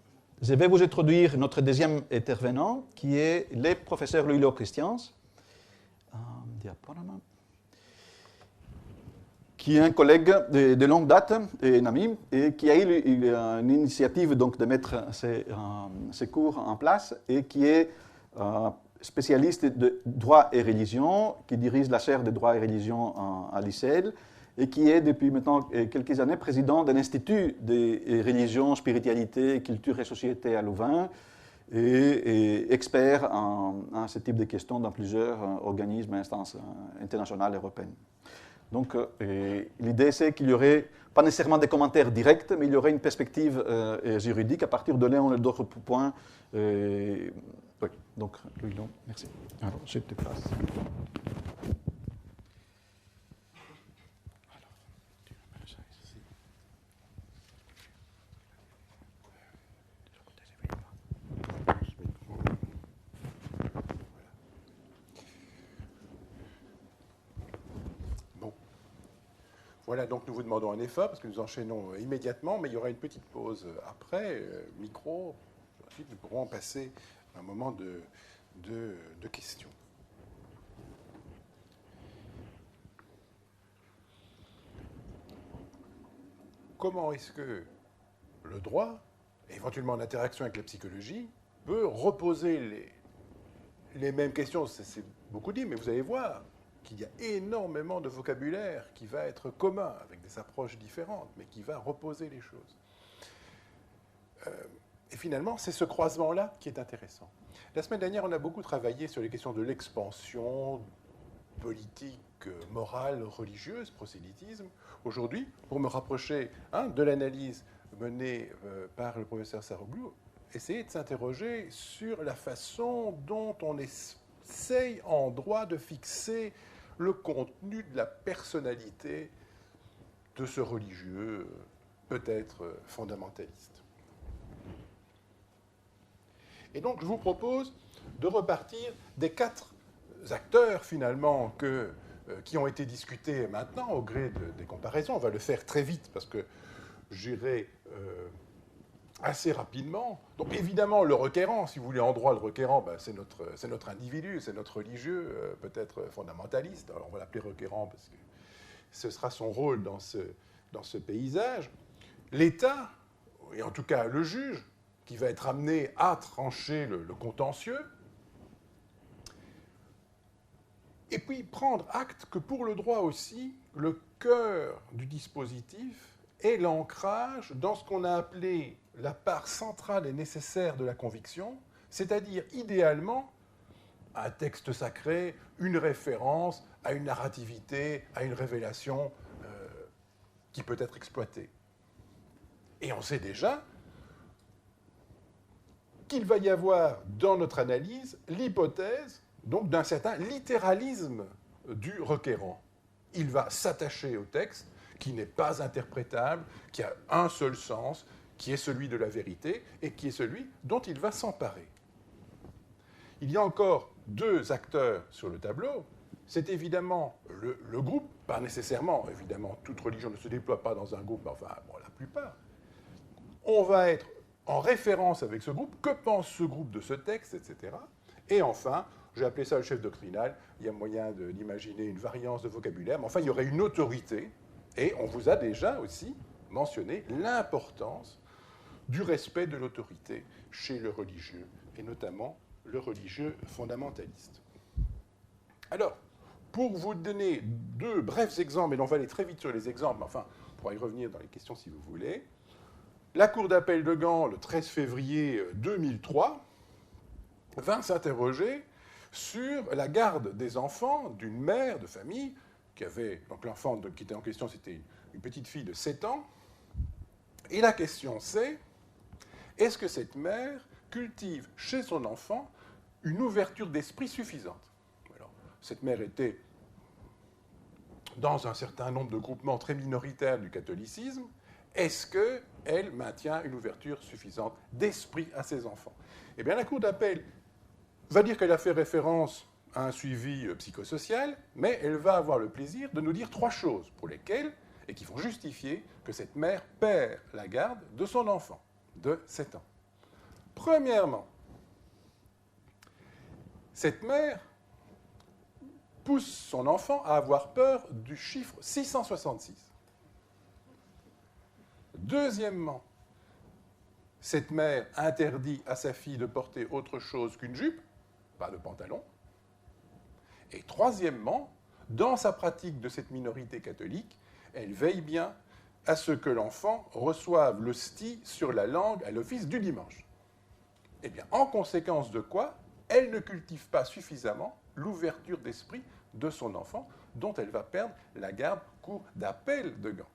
je vais vous introduire notre deuxième intervenant, qui est le professeur Louis-Laure Christians, qui est un collègue de longue date, et un ami, et qui a eu une initiative donc, de mettre ces cours en place, et qui est spécialiste de droit et religion, qui dirige la chaire de droit et religion à l'ICEL, et qui est depuis maintenant quelques années président de l'Institut des religions, spiritualité, culture et société à Louvain, et expert en ce type de questions dans plusieurs organismes et instances internationales et européennes. Donc l'idée c'est qu'il y aurait, pas nécessairement des commentaires directs, mais il y aurait une perspective juridique à partir de l'un ou d'autre point. Oui, donc Louis, merci. Alors, je te passe. Voilà, donc nous vous demandons un effort, parce que nous enchaînons immédiatement, mais il y aura une petite pause après, micro. Ensuite, nous pourrons passer à un moment de questions. Comment est-ce que le droit, et éventuellement en interaction avec la psychologie, peut reposer les mêmes questions? C'est beaucoup dit, mais vous allez voir qu'il y a énormément de vocabulaire qui va être commun, avec des approches différentes, mais qui va reposer les choses. Et finalement, c'est ce croisement-là qui est intéressant. La semaine dernière, on a beaucoup travaillé sur les questions de l'expansion politique, morale, religieuse, prosélytisme. Aujourd'hui, pour me rapprocher de l'analyse menée par le professeur Sarroglou, essayer de s'interroger sur la façon dont on essaye en droit de fixer le contenu de la personnalité de ce religieux, peut-être fondamentaliste. Et donc, je vous propose de repartir des 4 acteurs, finalement, qui ont été discutés maintenant, au gré des comparaisons. On va le faire très vite, parce que j'irai assez rapidement. Donc, évidemment, le requérant, si vous voulez, en droit, le requérant, c'est notre individu, c'est notre religieux, peut-être fondamentaliste. Alors, on va l'appeler requérant, parce que ce sera son rôle dans ce paysage. L'État, et en tout cas le juge, qui va être amené à trancher le contentieux, et puis prendre acte que pour le droit aussi, le cœur du dispositif est l'ancrage dans ce qu'on a appelé la part centrale et nécessaire de la conviction, c'est-à-dire idéalement un texte sacré, une référence à une narrativité, à une révélation qui peut être exploitée. Et on sait déjà qu'il va y avoir dans notre analyse l'hypothèse donc d'un certain littéralisme du requérant. Il va s'attacher au texte qui n'est pas interprétable, qui a un seul sens, qui est celui de la vérité et qui est celui dont il va s'emparer. Il y a encore 2 acteurs sur le tableau. C'est évidemment le groupe, pas nécessairement, évidemment, toute religion ne se déploie pas dans un groupe, mais enfin, bon, la plupart. On va être en référence avec ce groupe, que pense ce groupe de ce texte, etc. Et enfin, j'ai appelé ça le chef doctrinal, il y a moyen d'imaginer une variance de vocabulaire, mais enfin, il y aurait une autorité, et on vous a déjà aussi mentionné l'importance du respect de l'autorité chez le religieux, et notamment le religieux fondamentaliste. Alors, pour vous donner 2 brefs exemples, et on va aller très vite sur les exemples, mais enfin, on pourra y revenir dans les questions si vous voulez. La Cour d'appel de Gand, le 13 février 2003, vint s'interroger sur la garde des enfants d'une mère de famille qui avait... Donc l'enfant qui était en question, c'était une petite fille de 7 ans. Et la question c'est, est-ce que cette mère cultive chez son enfant une ouverture d'esprit suffisante? Alors, cette mère était dans un certain nombre de groupements très minoritaires du catholicisme. Est-ce qu'elle maintient une ouverture suffisante d'esprit à ses enfants? Eh bien, la Cour d'appel va dire qu'elle a fait référence à un suivi psychosocial, mais elle va avoir le plaisir de nous dire 3 choses pour lesquelles, et qui vont justifier que cette mère perd la garde de son enfant. de 7 ans. Premièrement, cette mère pousse son enfant à avoir peur du chiffre 666. Deuxièmement, cette mère interdit à sa fille de porter autre chose qu'une jupe, pas de pantalon. Et troisièmement, dans sa pratique de cette minorité catholique, elle veille bien à ce que l'enfant reçoive l'hostie sur la langue à l'office du dimanche. Eh bien, en conséquence de quoi, elle ne cultive pas suffisamment l'ouverture d'esprit de son enfant, dont elle va perdre la garde cours d'appel de Gand.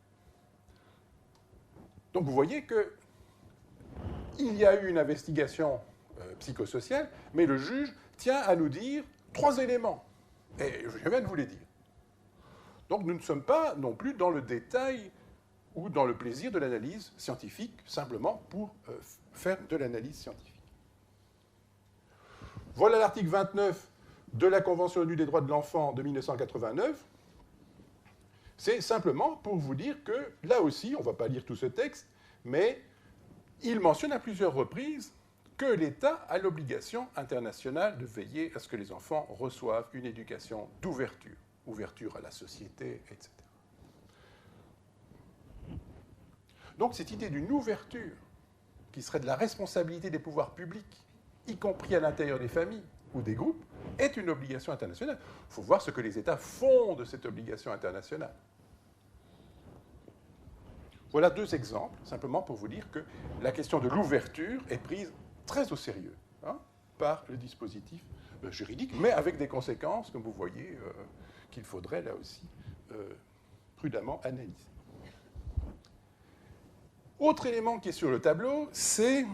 Donc vous voyez qu'il y a eu une investigation psychosociale, mais le juge tient à nous dire 3 éléments. Et je viens de vous les dire. Donc nous ne sommes pas non plus dans le détail ou dans le plaisir de l'analyse scientifique, simplement pour faire de l'analyse scientifique. Voilà l'article 29 de la Convention ONU des droits de l'enfant de 1989. C'est simplement pour vous dire que, là aussi, on ne va pas lire tout ce texte, mais il mentionne à plusieurs reprises que l'État a l'obligation internationale de veiller à ce que les enfants reçoivent une éducation d'ouverture, ouverture à la société, etc. Donc cette idée d'une ouverture, qui serait de la responsabilité des pouvoirs publics, y compris à l'intérieur des familles ou des groupes, est une obligation internationale. Il faut voir ce que les États font de cette obligation internationale. Voilà 2 exemples, simplement pour vous dire que la question de l'ouverture est prise très au sérieux par le dispositif juridique, mais avec des conséquences, comme vous voyez, qu'il faudrait là aussi prudemment analyser. Autre élément qui est sur le tableau, c'est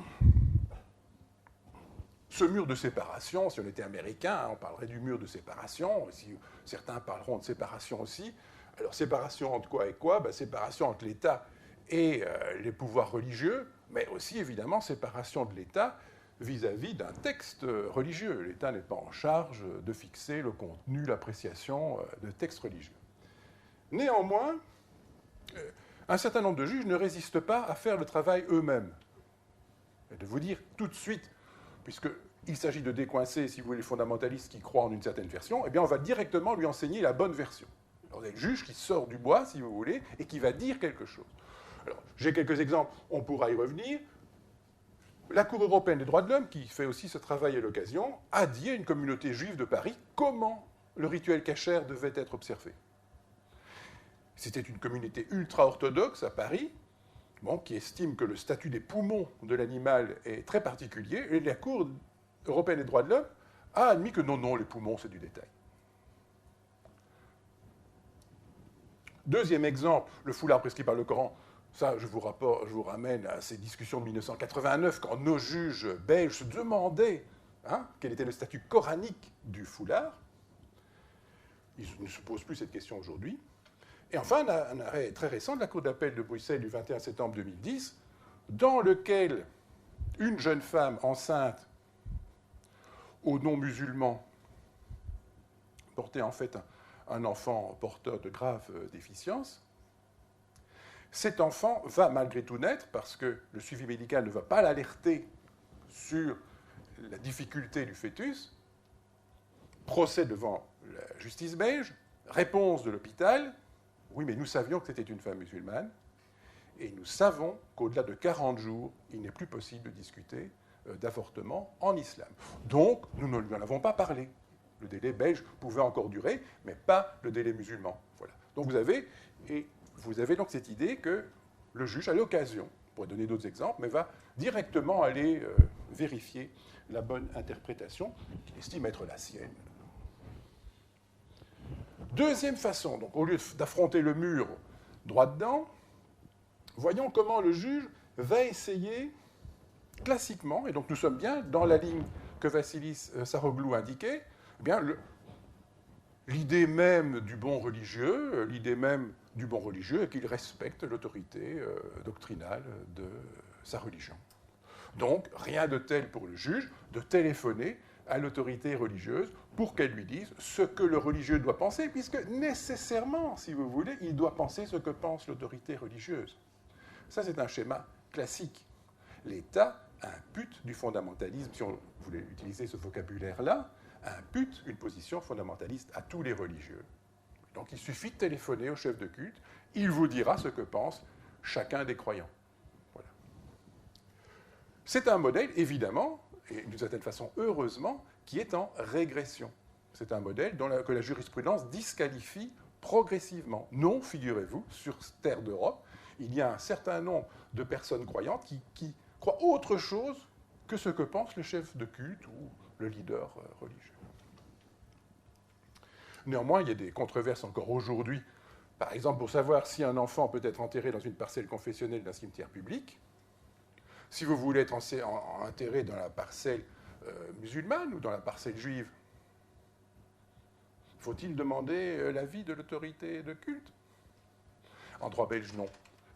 ce mur de séparation. Si on était américain, on parlerait du mur de séparation. Si certains parleront de séparation aussi. Alors, séparation entre quoi et quoi? Séparation entre l'État et les pouvoirs religieux, mais aussi, évidemment, séparation de l'État vis-à-vis d'un texte religieux. L'État n'est pas en charge de fixer le contenu, l'appréciation de textes religieux. Néanmoins, un certain nombre de juges ne résistent pas à faire le travail eux-mêmes. Et de vous dire tout de suite, puisqu'il s'agit de décoincer, si vous voulez, les fondamentalistes qui croient en une certaine version, eh bien, on va directement lui enseigner la bonne version. Alors, vous avez le juge qui sort du bois, si vous voulez, et qui va dire quelque chose. Alors, j'ai quelques exemples, on pourra y revenir. La Cour européenne des droits de l'homme, qui fait aussi ce travail à l'occasion, a dit à une communauté juive de Paris comment le rituel kasher devait être observé. C'était une communauté ultra-orthodoxe à Paris, qui estime que le statut des poumons de l'animal est très particulier, et la Cour européenne des droits de l'homme a admis que non, les poumons, c'est du détail. Deuxième exemple, le foulard prescrit par le Coran. Ça, je vous ramène à ces discussions de 1989, quand nos juges belges se demandaient quel était le statut coranique du foulard. Ils ne se posent plus cette question aujourd'hui. Et enfin, un arrêt très récent de la Cour d'appel de Bruxelles du 21 septembre 2010, dans lequel une jeune femme enceinte aux non-musulmans portait en fait un enfant porteur de graves déficiences. Cet enfant va malgré tout naître, parce que le suivi médical ne va pas l'alerter sur la difficulté du fœtus, procès devant la justice belge, réponse de l'hôpital, oui, mais nous savions que c'était une femme musulmane, et nous savons qu'au-delà de 40 jours, il n'est plus possible de discuter d'avortement en islam. Donc, nous ne lui en avons pas parlé. Le délai belge pouvait encore durer, mais pas le délai musulman. Voilà. Donc vous avez donc cette idée que le juge, à l'occasion, on pourrait donner d'autres exemples, mais va directement aller vérifier la bonne interprétation qu'il estime être la sienne. Deuxième façon, donc au lieu d'affronter le mur droit dedans, voyons comment le juge va essayer classiquement, et donc nous sommes bien dans la ligne que Vassilis Saroglou indiquait, eh bien l'idée même du bon religieux, est qu'il respecte l'autorité doctrinale de sa religion. Donc, rien de tel pour le juge de téléphoner à l'autorité religieuse pour qu'elle lui dise ce que le religieux doit penser, puisque nécessairement, si vous voulez, il doit penser ce que pense l'autorité religieuse. Ça, c'est un schéma classique. L'État impute du fondamentalisme, si on voulait utiliser ce vocabulaire-là, impute une position fondamentaliste à tous les religieux. Donc il suffit de téléphoner au chef de culte, il vous dira ce que pense chacun des croyants. Voilà. C'est un modèle, évidemment, et d'une certaine façon, heureusement, qui est en régression. C'est un modèle que la jurisprudence disqualifie progressivement. Non, figurez-vous, sur terre d'Europe, il y a un certain nombre de personnes croyantes qui croient autre chose que ce que pense le chef de culte ou le leader religieux. Néanmoins, il y a des controverses encore aujourd'hui. Par exemple, pour savoir si un enfant peut être enterré dans une parcelle confessionnelle d'un cimetière public, si vous voulez être enterré dans la parcelle musulmane ou dans la parcelle juive, faut-il demander l'avis de l'autorité de culte? En droit belge, non.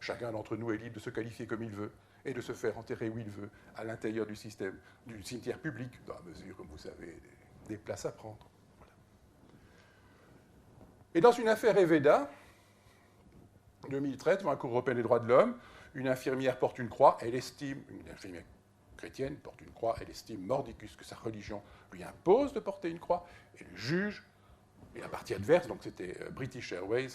Chacun d'entre nous est libre de se qualifier comme il veut et de se faire enterrer où il veut, à l'intérieur du système, du cimetière public, dans la mesure, comme vous savez, des places à prendre. Voilà. Et dans une affaire Eveda, 2013, devant la Cour européenne des droits de l'homme, une infirmière porte une croix, une infirmière chrétienne porte une croix, elle estime mordicus que sa religion lui impose de porter une croix, et le juge, et la partie adverse, donc c'était British Airways,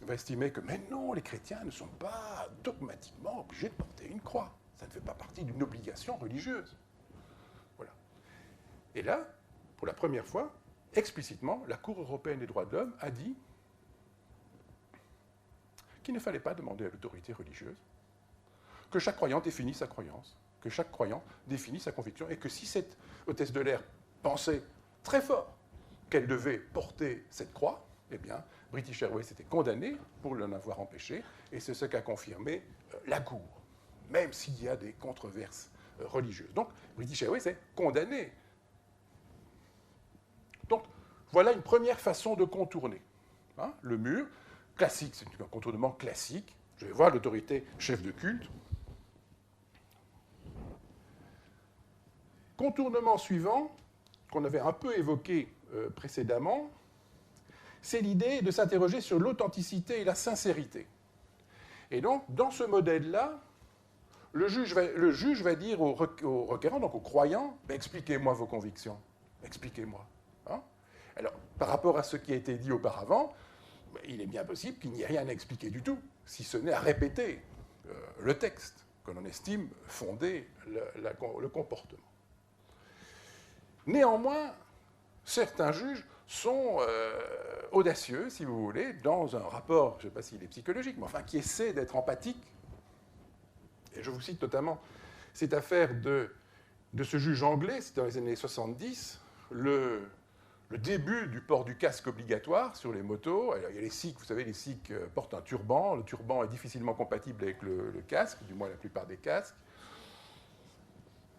va estimer que, mais non, les chrétiens ne sont pas dogmatiquement obligés de porter une croix. Ça ne fait pas partie d'une obligation religieuse. Voilà. Et là, pour la première fois, explicitement, la Cour européenne des droits de l'homme a dit qu'il ne fallait pas demander à l'autorité religieuse, que chaque croyant définit sa croyance, que chaque croyant définit sa conviction, et que si cette hôtesse de l'air pensait très fort qu'elle devait porter cette croix, eh bien, British Airways était condamné pour l'en avoir empêché, et c'est ce qu'a confirmé la Cour, même s'il y a des controverses religieuses. Donc, British Airways est condamné. Donc, voilà une première façon de contourner. Hein, le mur, classique, c'est un contournement classique. Je vais voir l'autorité chef de culte. Contournement suivant, qu'on avait un peu évoqué précédemment, c'est l'idée de s'interroger sur l'authenticité et la sincérité. Et donc, dans ce modèle-là, le juge va dire au requérant, donc au croyant, ben, expliquez-moi vos convictions, expliquez-moi. Hein? Alors, par rapport à ce qui a été dit auparavant, ben, il est bien possible qu'il n'y ait rien à expliquer du tout, si ce n'est à répéter le texte que l'on estime fonder le comportement. Néanmoins, certains juges sont audacieux, si vous voulez, dans un rapport, je ne sais pas s'il est psychologique, mais enfin qui essaie d'être empathique. Et je vous cite notamment cette affaire de ce juge anglais, c'est dans les années 70, le début du port du casque obligatoire sur les motos. Alors, il y a les Sikhs, vous savez, les Sikhs portent un turban. Le turban est difficilement compatible avec le casque, du moins la plupart des casques.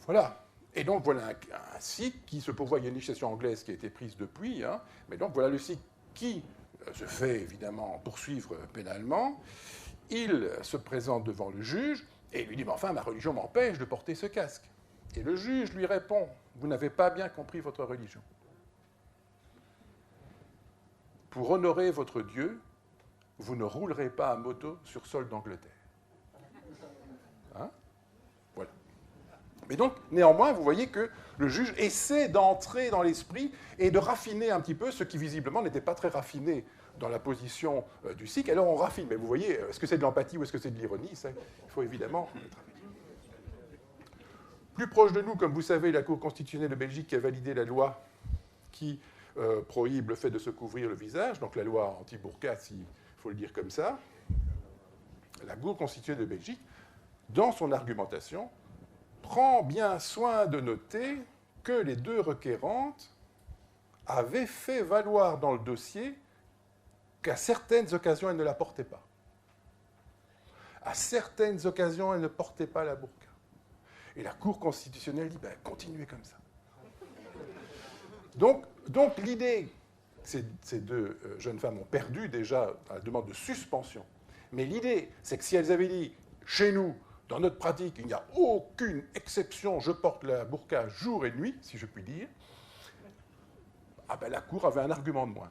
Voilà. Et donc, voilà un Sikh qui se pourvoit, il y a une législation anglaise qui a été prise depuis, hein, mais donc voilà le Sikh qui se fait évidemment poursuivre pénalement. Il se présente devant le juge et il lui dit « Mais enfin, ma religion m'empêche de porter ce casque. » Et le juge lui répond « Vous n'avez pas bien compris votre religion. Pour honorer votre Dieu, vous ne roulerez pas à moto sur sol d'Angleterre. » Hein? Voilà. Mais donc, néanmoins, vous voyez que le juge essaie d'entrer dans l'esprit et de raffiner un petit peu ce qui, visiblement, n'était pas très raffiné dans la position du Sikh. Alors, on raffine. Mais vous voyez, est-ce que c'est de l'empathie ou est-ce que c'est de l'ironie? Il faut évidemment être avec. Plus proche de nous, comme vous savez, la Cour constitutionnelle de Belgique qui a validé la loi qui prohibe le fait de se couvrir le visage, donc la loi anti-burqa, s'il faut le dire comme ça. La Cour constitutionnelle de Belgique, dans son argumentation, prend bien soin de noter que les deux requérantes avaient fait valoir dans le dossier qu'à certaines occasions, elles ne la portaient pas. À certaines occasions, elles ne portaient pas la burqa. Et la Cour constitutionnelle dit, ben, continuez comme ça. Donc l'idée, ces deux jeunes femmes ont perdu déjà à la demande de suspension. Mais l'idée, c'est que si elles avaient dit, chez nous, dans notre pratique, il n'y a aucune exception, je porte la burqa jour et nuit, si je puis dire, ah ben la Cour avait un argument de moins.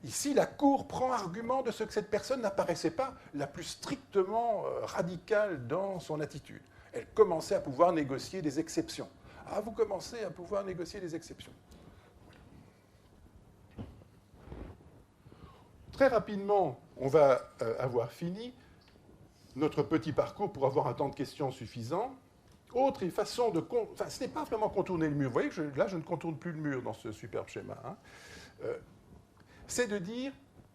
Ici, la Cour prend argument de ce que cette personne n'apparaissait pas la plus strictement radicale dans son attitude. Elle commençait à pouvoir négocier des exceptions. Ah, vous commencez à pouvoir négocier des exceptions. Très rapidement, on va avoir fini notre petit parcours pour avoir un temps de questions suffisant. Autre façon de... Enfin, ce n'est pas vraiment contourner le mur. Vous voyez que là, je ne contourne plus le mur dans ce superbe schéma. Hein. C'est de dire,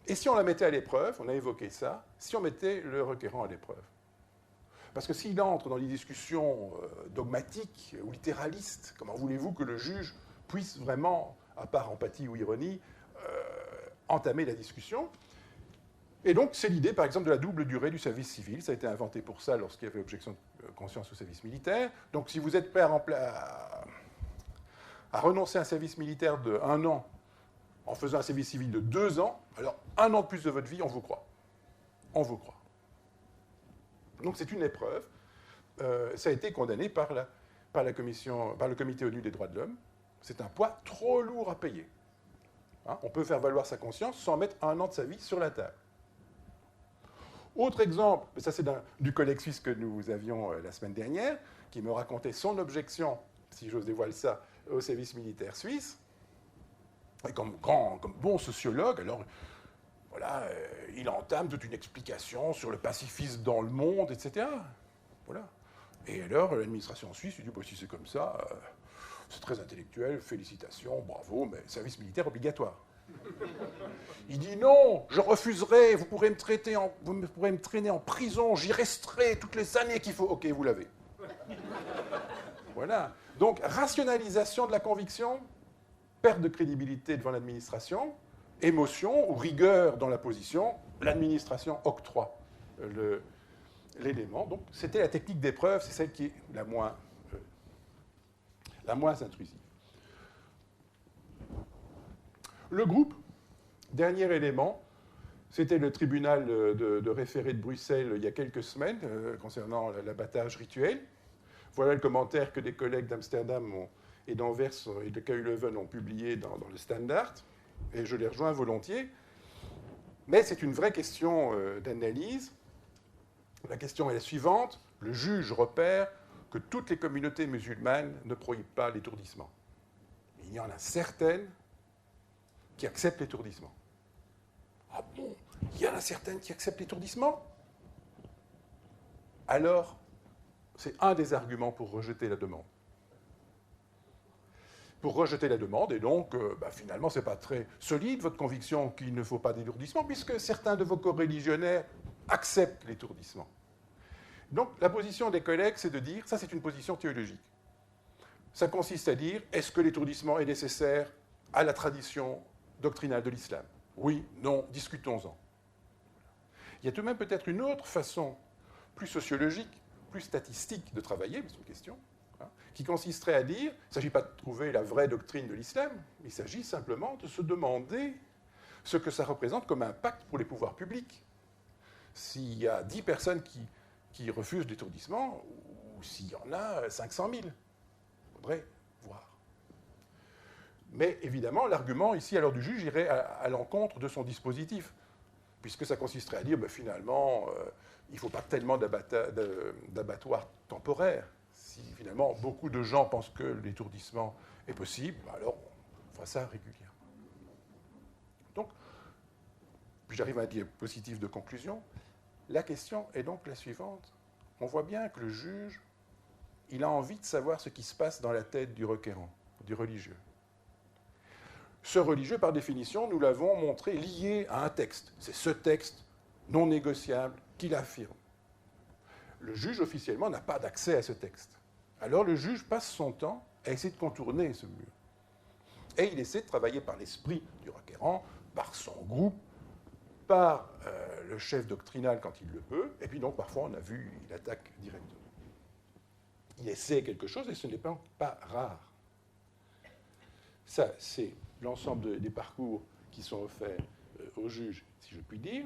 et si on la mettait à l'épreuve, on a évoqué ça, si on mettait le requérant à l'épreuve. Parce que s'il entre dans des discussions dogmatiques ou littéralistes, comment voulez-vous que le juge puisse vraiment, à part empathie ou ironie, entamer la discussion? Et donc, c'est l'idée, par exemple, de la double durée du service civil. Ça a été inventé pour ça lorsqu'il y avait objection de conscience au service militaire. Donc, si vous êtes prêt à renoncer à un service militaire de 1 an en faisant un service civil de 2 ans, alors 1 an de plus de votre vie, on vous croit. On vous croit. Donc, c'est une épreuve. Ça a été condamné par le Comité ONU des droits de l'homme. C'est un poids trop lourd à payer. Hein, on peut faire valoir sa conscience sans mettre 1 an de sa vie sur la table. Autre exemple, ça c'est du collègue suisse que nous avions la semaine dernière, qui me racontait son objection, si j'ose dévoiler ça, au service militaire suisse. Et comme bon sociologue, alors voilà, il entame toute une explication sur le pacifisme dans le monde, etc. Voilà. Et alors l'administration suisse lui dit bah, si c'est comme ça, c'est très intellectuel, félicitations, bravo, mais service militaire obligatoire. Il dit non, je refuserai, vous pourrez me traîner en prison, j'y resterai toutes les années qu'il faut. Ok, vous l'avez. Voilà. Donc, rationalisation de la conviction, perte de crédibilité devant l'administration, émotion ou rigueur dans la position, l'administration octroie l'élément. Donc, c'était la technique d'épreuve, c'est celle qui est la moins intrusive. Le groupe, dernier élément, c'était le tribunal de référé de Bruxelles il y a quelques semaines concernant l'abattage rituel. Voilà le commentaire que des collègues d'Amsterdam et d'Anvers et de KU Leuven ont publié dans le Standard, et je les rejoins volontiers. Mais c'est une vraie question d'analyse. La question est la suivante. Le juge repère que toutes les communautés musulmanes ne prohibent pas l'étourdissement. Il y en a certaines qui acceptent l'étourdissement. Ah bon, il y en a certaines qui acceptent l'étourdissement? Alors, c'est un des arguments pour rejeter la demande. Pour rejeter la demande, et donc, finalement, ce n'est pas très solide, votre conviction qu'il ne faut pas d'étourdissement, puisque certains de vos coreligionnaires acceptent l'étourdissement. Donc, la position des collègues, c'est de dire, ça c'est une position théologique. Ça consiste à dire, est-ce que l'étourdissement est nécessaire à la tradition doctrinale de l'islam? Oui, non, discutons-en. Il y a tout de même peut-être une autre façon, plus sociologique, plus statistique de travailler, mais c'est une question, qui consisterait à dire, il ne s'agit pas de trouver la vraie doctrine de l'islam, il s'agit simplement de se demander ce que ça représente comme impact pour les pouvoirs publics. S'il y a 10 personnes qui refusent l'étourdissement, ou s'il y en a 500 000, il faudrait voir. Mais évidemment, l'argument ici, à l'heure du juge, irait à l'encontre de son dispositif, puisque ça consisterait à dire, finalement, il ne faut pas tellement d'abattoirs temporaires. Si finalement beaucoup de gens pensent que l'étourdissement est possible, alors on fera ça régulièrement. Donc, puis j'arrive à un diapositive de conclusion. La question est donc la suivante. On voit bien que le juge, il a envie de savoir ce qui se passe dans la tête du requérant, du religieux. Ce religieux, par définition, nous l'avons montré lié à un texte. C'est ce texte non négociable qu'il affirme. Le juge, officiellement, n'a pas d'accès à ce texte. Alors le juge passe son temps à essayer de contourner ce mur. Et il essaie de travailler par l'esprit du requérant, par son groupe, par le chef doctrinal quand il le peut, et puis donc parfois on a vu, il attaque directement. Il essaie quelque chose et ce n'est pas rare. Ça, c'est l'ensemble des parcours qui sont offerts au juge, si je puis dire.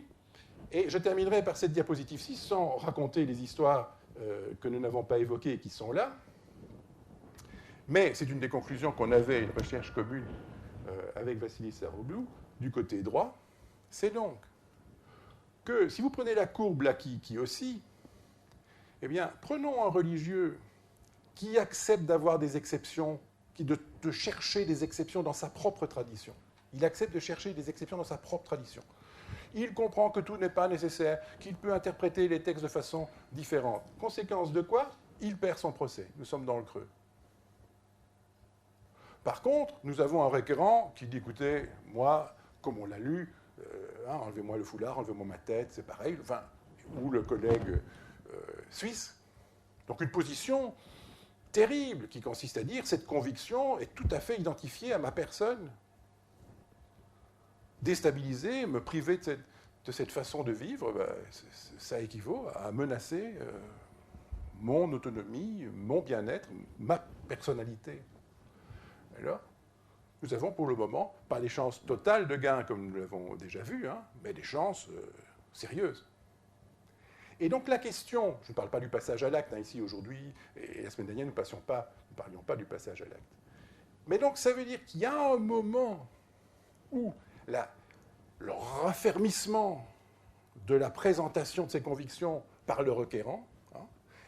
Et je terminerai par cette diapositive-ci sans raconter les histoires que nous n'avons pas évoquées et qui sont là. Mais c'est une des conclusions qu'on avait, une recherche commune avec Vassilis Saroglou, du côté droit. C'est donc que si vous prenez la courbe là qui oscille, Eh bien, prenons un religieux qui accepte d'avoir des exceptions, de chercher des exceptions dans sa propre tradition. Il accepte de chercher des exceptions dans sa propre tradition. Il comprend que tout n'est pas nécessaire, qu'il peut interpréter les textes de façon différente. Conséquence de quoi? Il perd son procès. Nous sommes dans le creux. Par contre, nous avons un requérant qui dit, écoutez, moi, comme on l'a lu, enlevez-moi le foulard, enlevez-moi ma tête, c'est pareil, enfin, ou le collègue suisse. Donc une position terrible qui consiste à dire, cette conviction est tout à fait identifiée à ma personne. Déstabiliser, me priver de cette façon de vivre, ça équivaut à menacer mon autonomie, mon bien-être, ma personnalité. Alors, nous avons pour le moment pas des chances totales de gain, comme nous l'avons déjà vu, mais des chances sérieuses. Et donc la question, je ne parle pas du passage à l'acte ici aujourd'hui, et la semaine dernière nous ne parlions pas du passage à l'acte. Mais donc ça veut dire qu'il y a un moment où le raffermissement de la présentation de ces convictions par le requérant,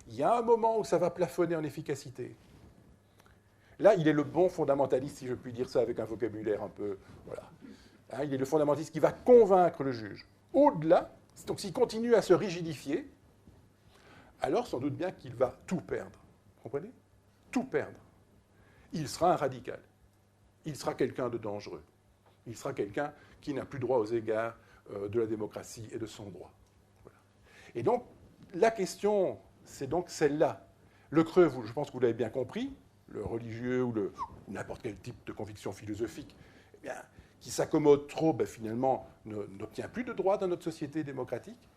il y a un moment où ça va plafonner en efficacité. Là, il est le bon fondamentaliste, si je puis dire ça avec un vocabulaire un peu... Voilà. Il est le fondamentaliste qui va convaincre le juge. Au-delà, donc s'il continue à se rigidifier, alors sans doute bien qu'il va tout perdre. Vous comprenez? Tout perdre. Il sera un radical. Il sera quelqu'un de dangereux. Il sera quelqu'un qui n'a plus droit aux égards de la démocratie et de son droit. Voilà. Et donc, la question, c'est donc celle-là. Le creux, je pense que vous l'avez bien compris, le religieux ou n'importe quel type de conviction philosophique, eh bien, qui s'accommode trop, finalement, n'obtient plus de droits dans notre société démocratique.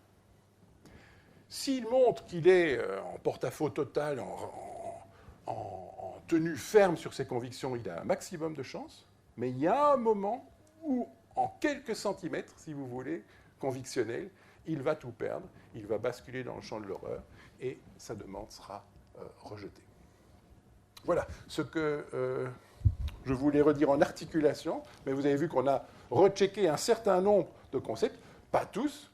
S'il montre qu'il est en porte-à-faux total, en tenue ferme sur ses convictions, il a un maximum de chances, mais il y a un moment où, en quelques centimètres, si vous voulez, convictionnels, il va tout perdre, il va basculer dans le champ de l'horreur, et sa demande sera rejetée. Voilà ce que je voulais redire en articulation, mais vous avez vu qu'on a rechecké un certain nombre de concepts, pas tous,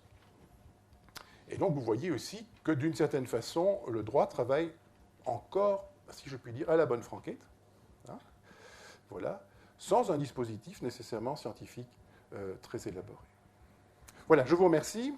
et donc vous voyez aussi que d'une certaine façon, le droit travaille encore, si je puis dire, à la bonne franquette, voilà, sans un dispositif nécessairement scientifique très élaboré. Voilà, je vous remercie.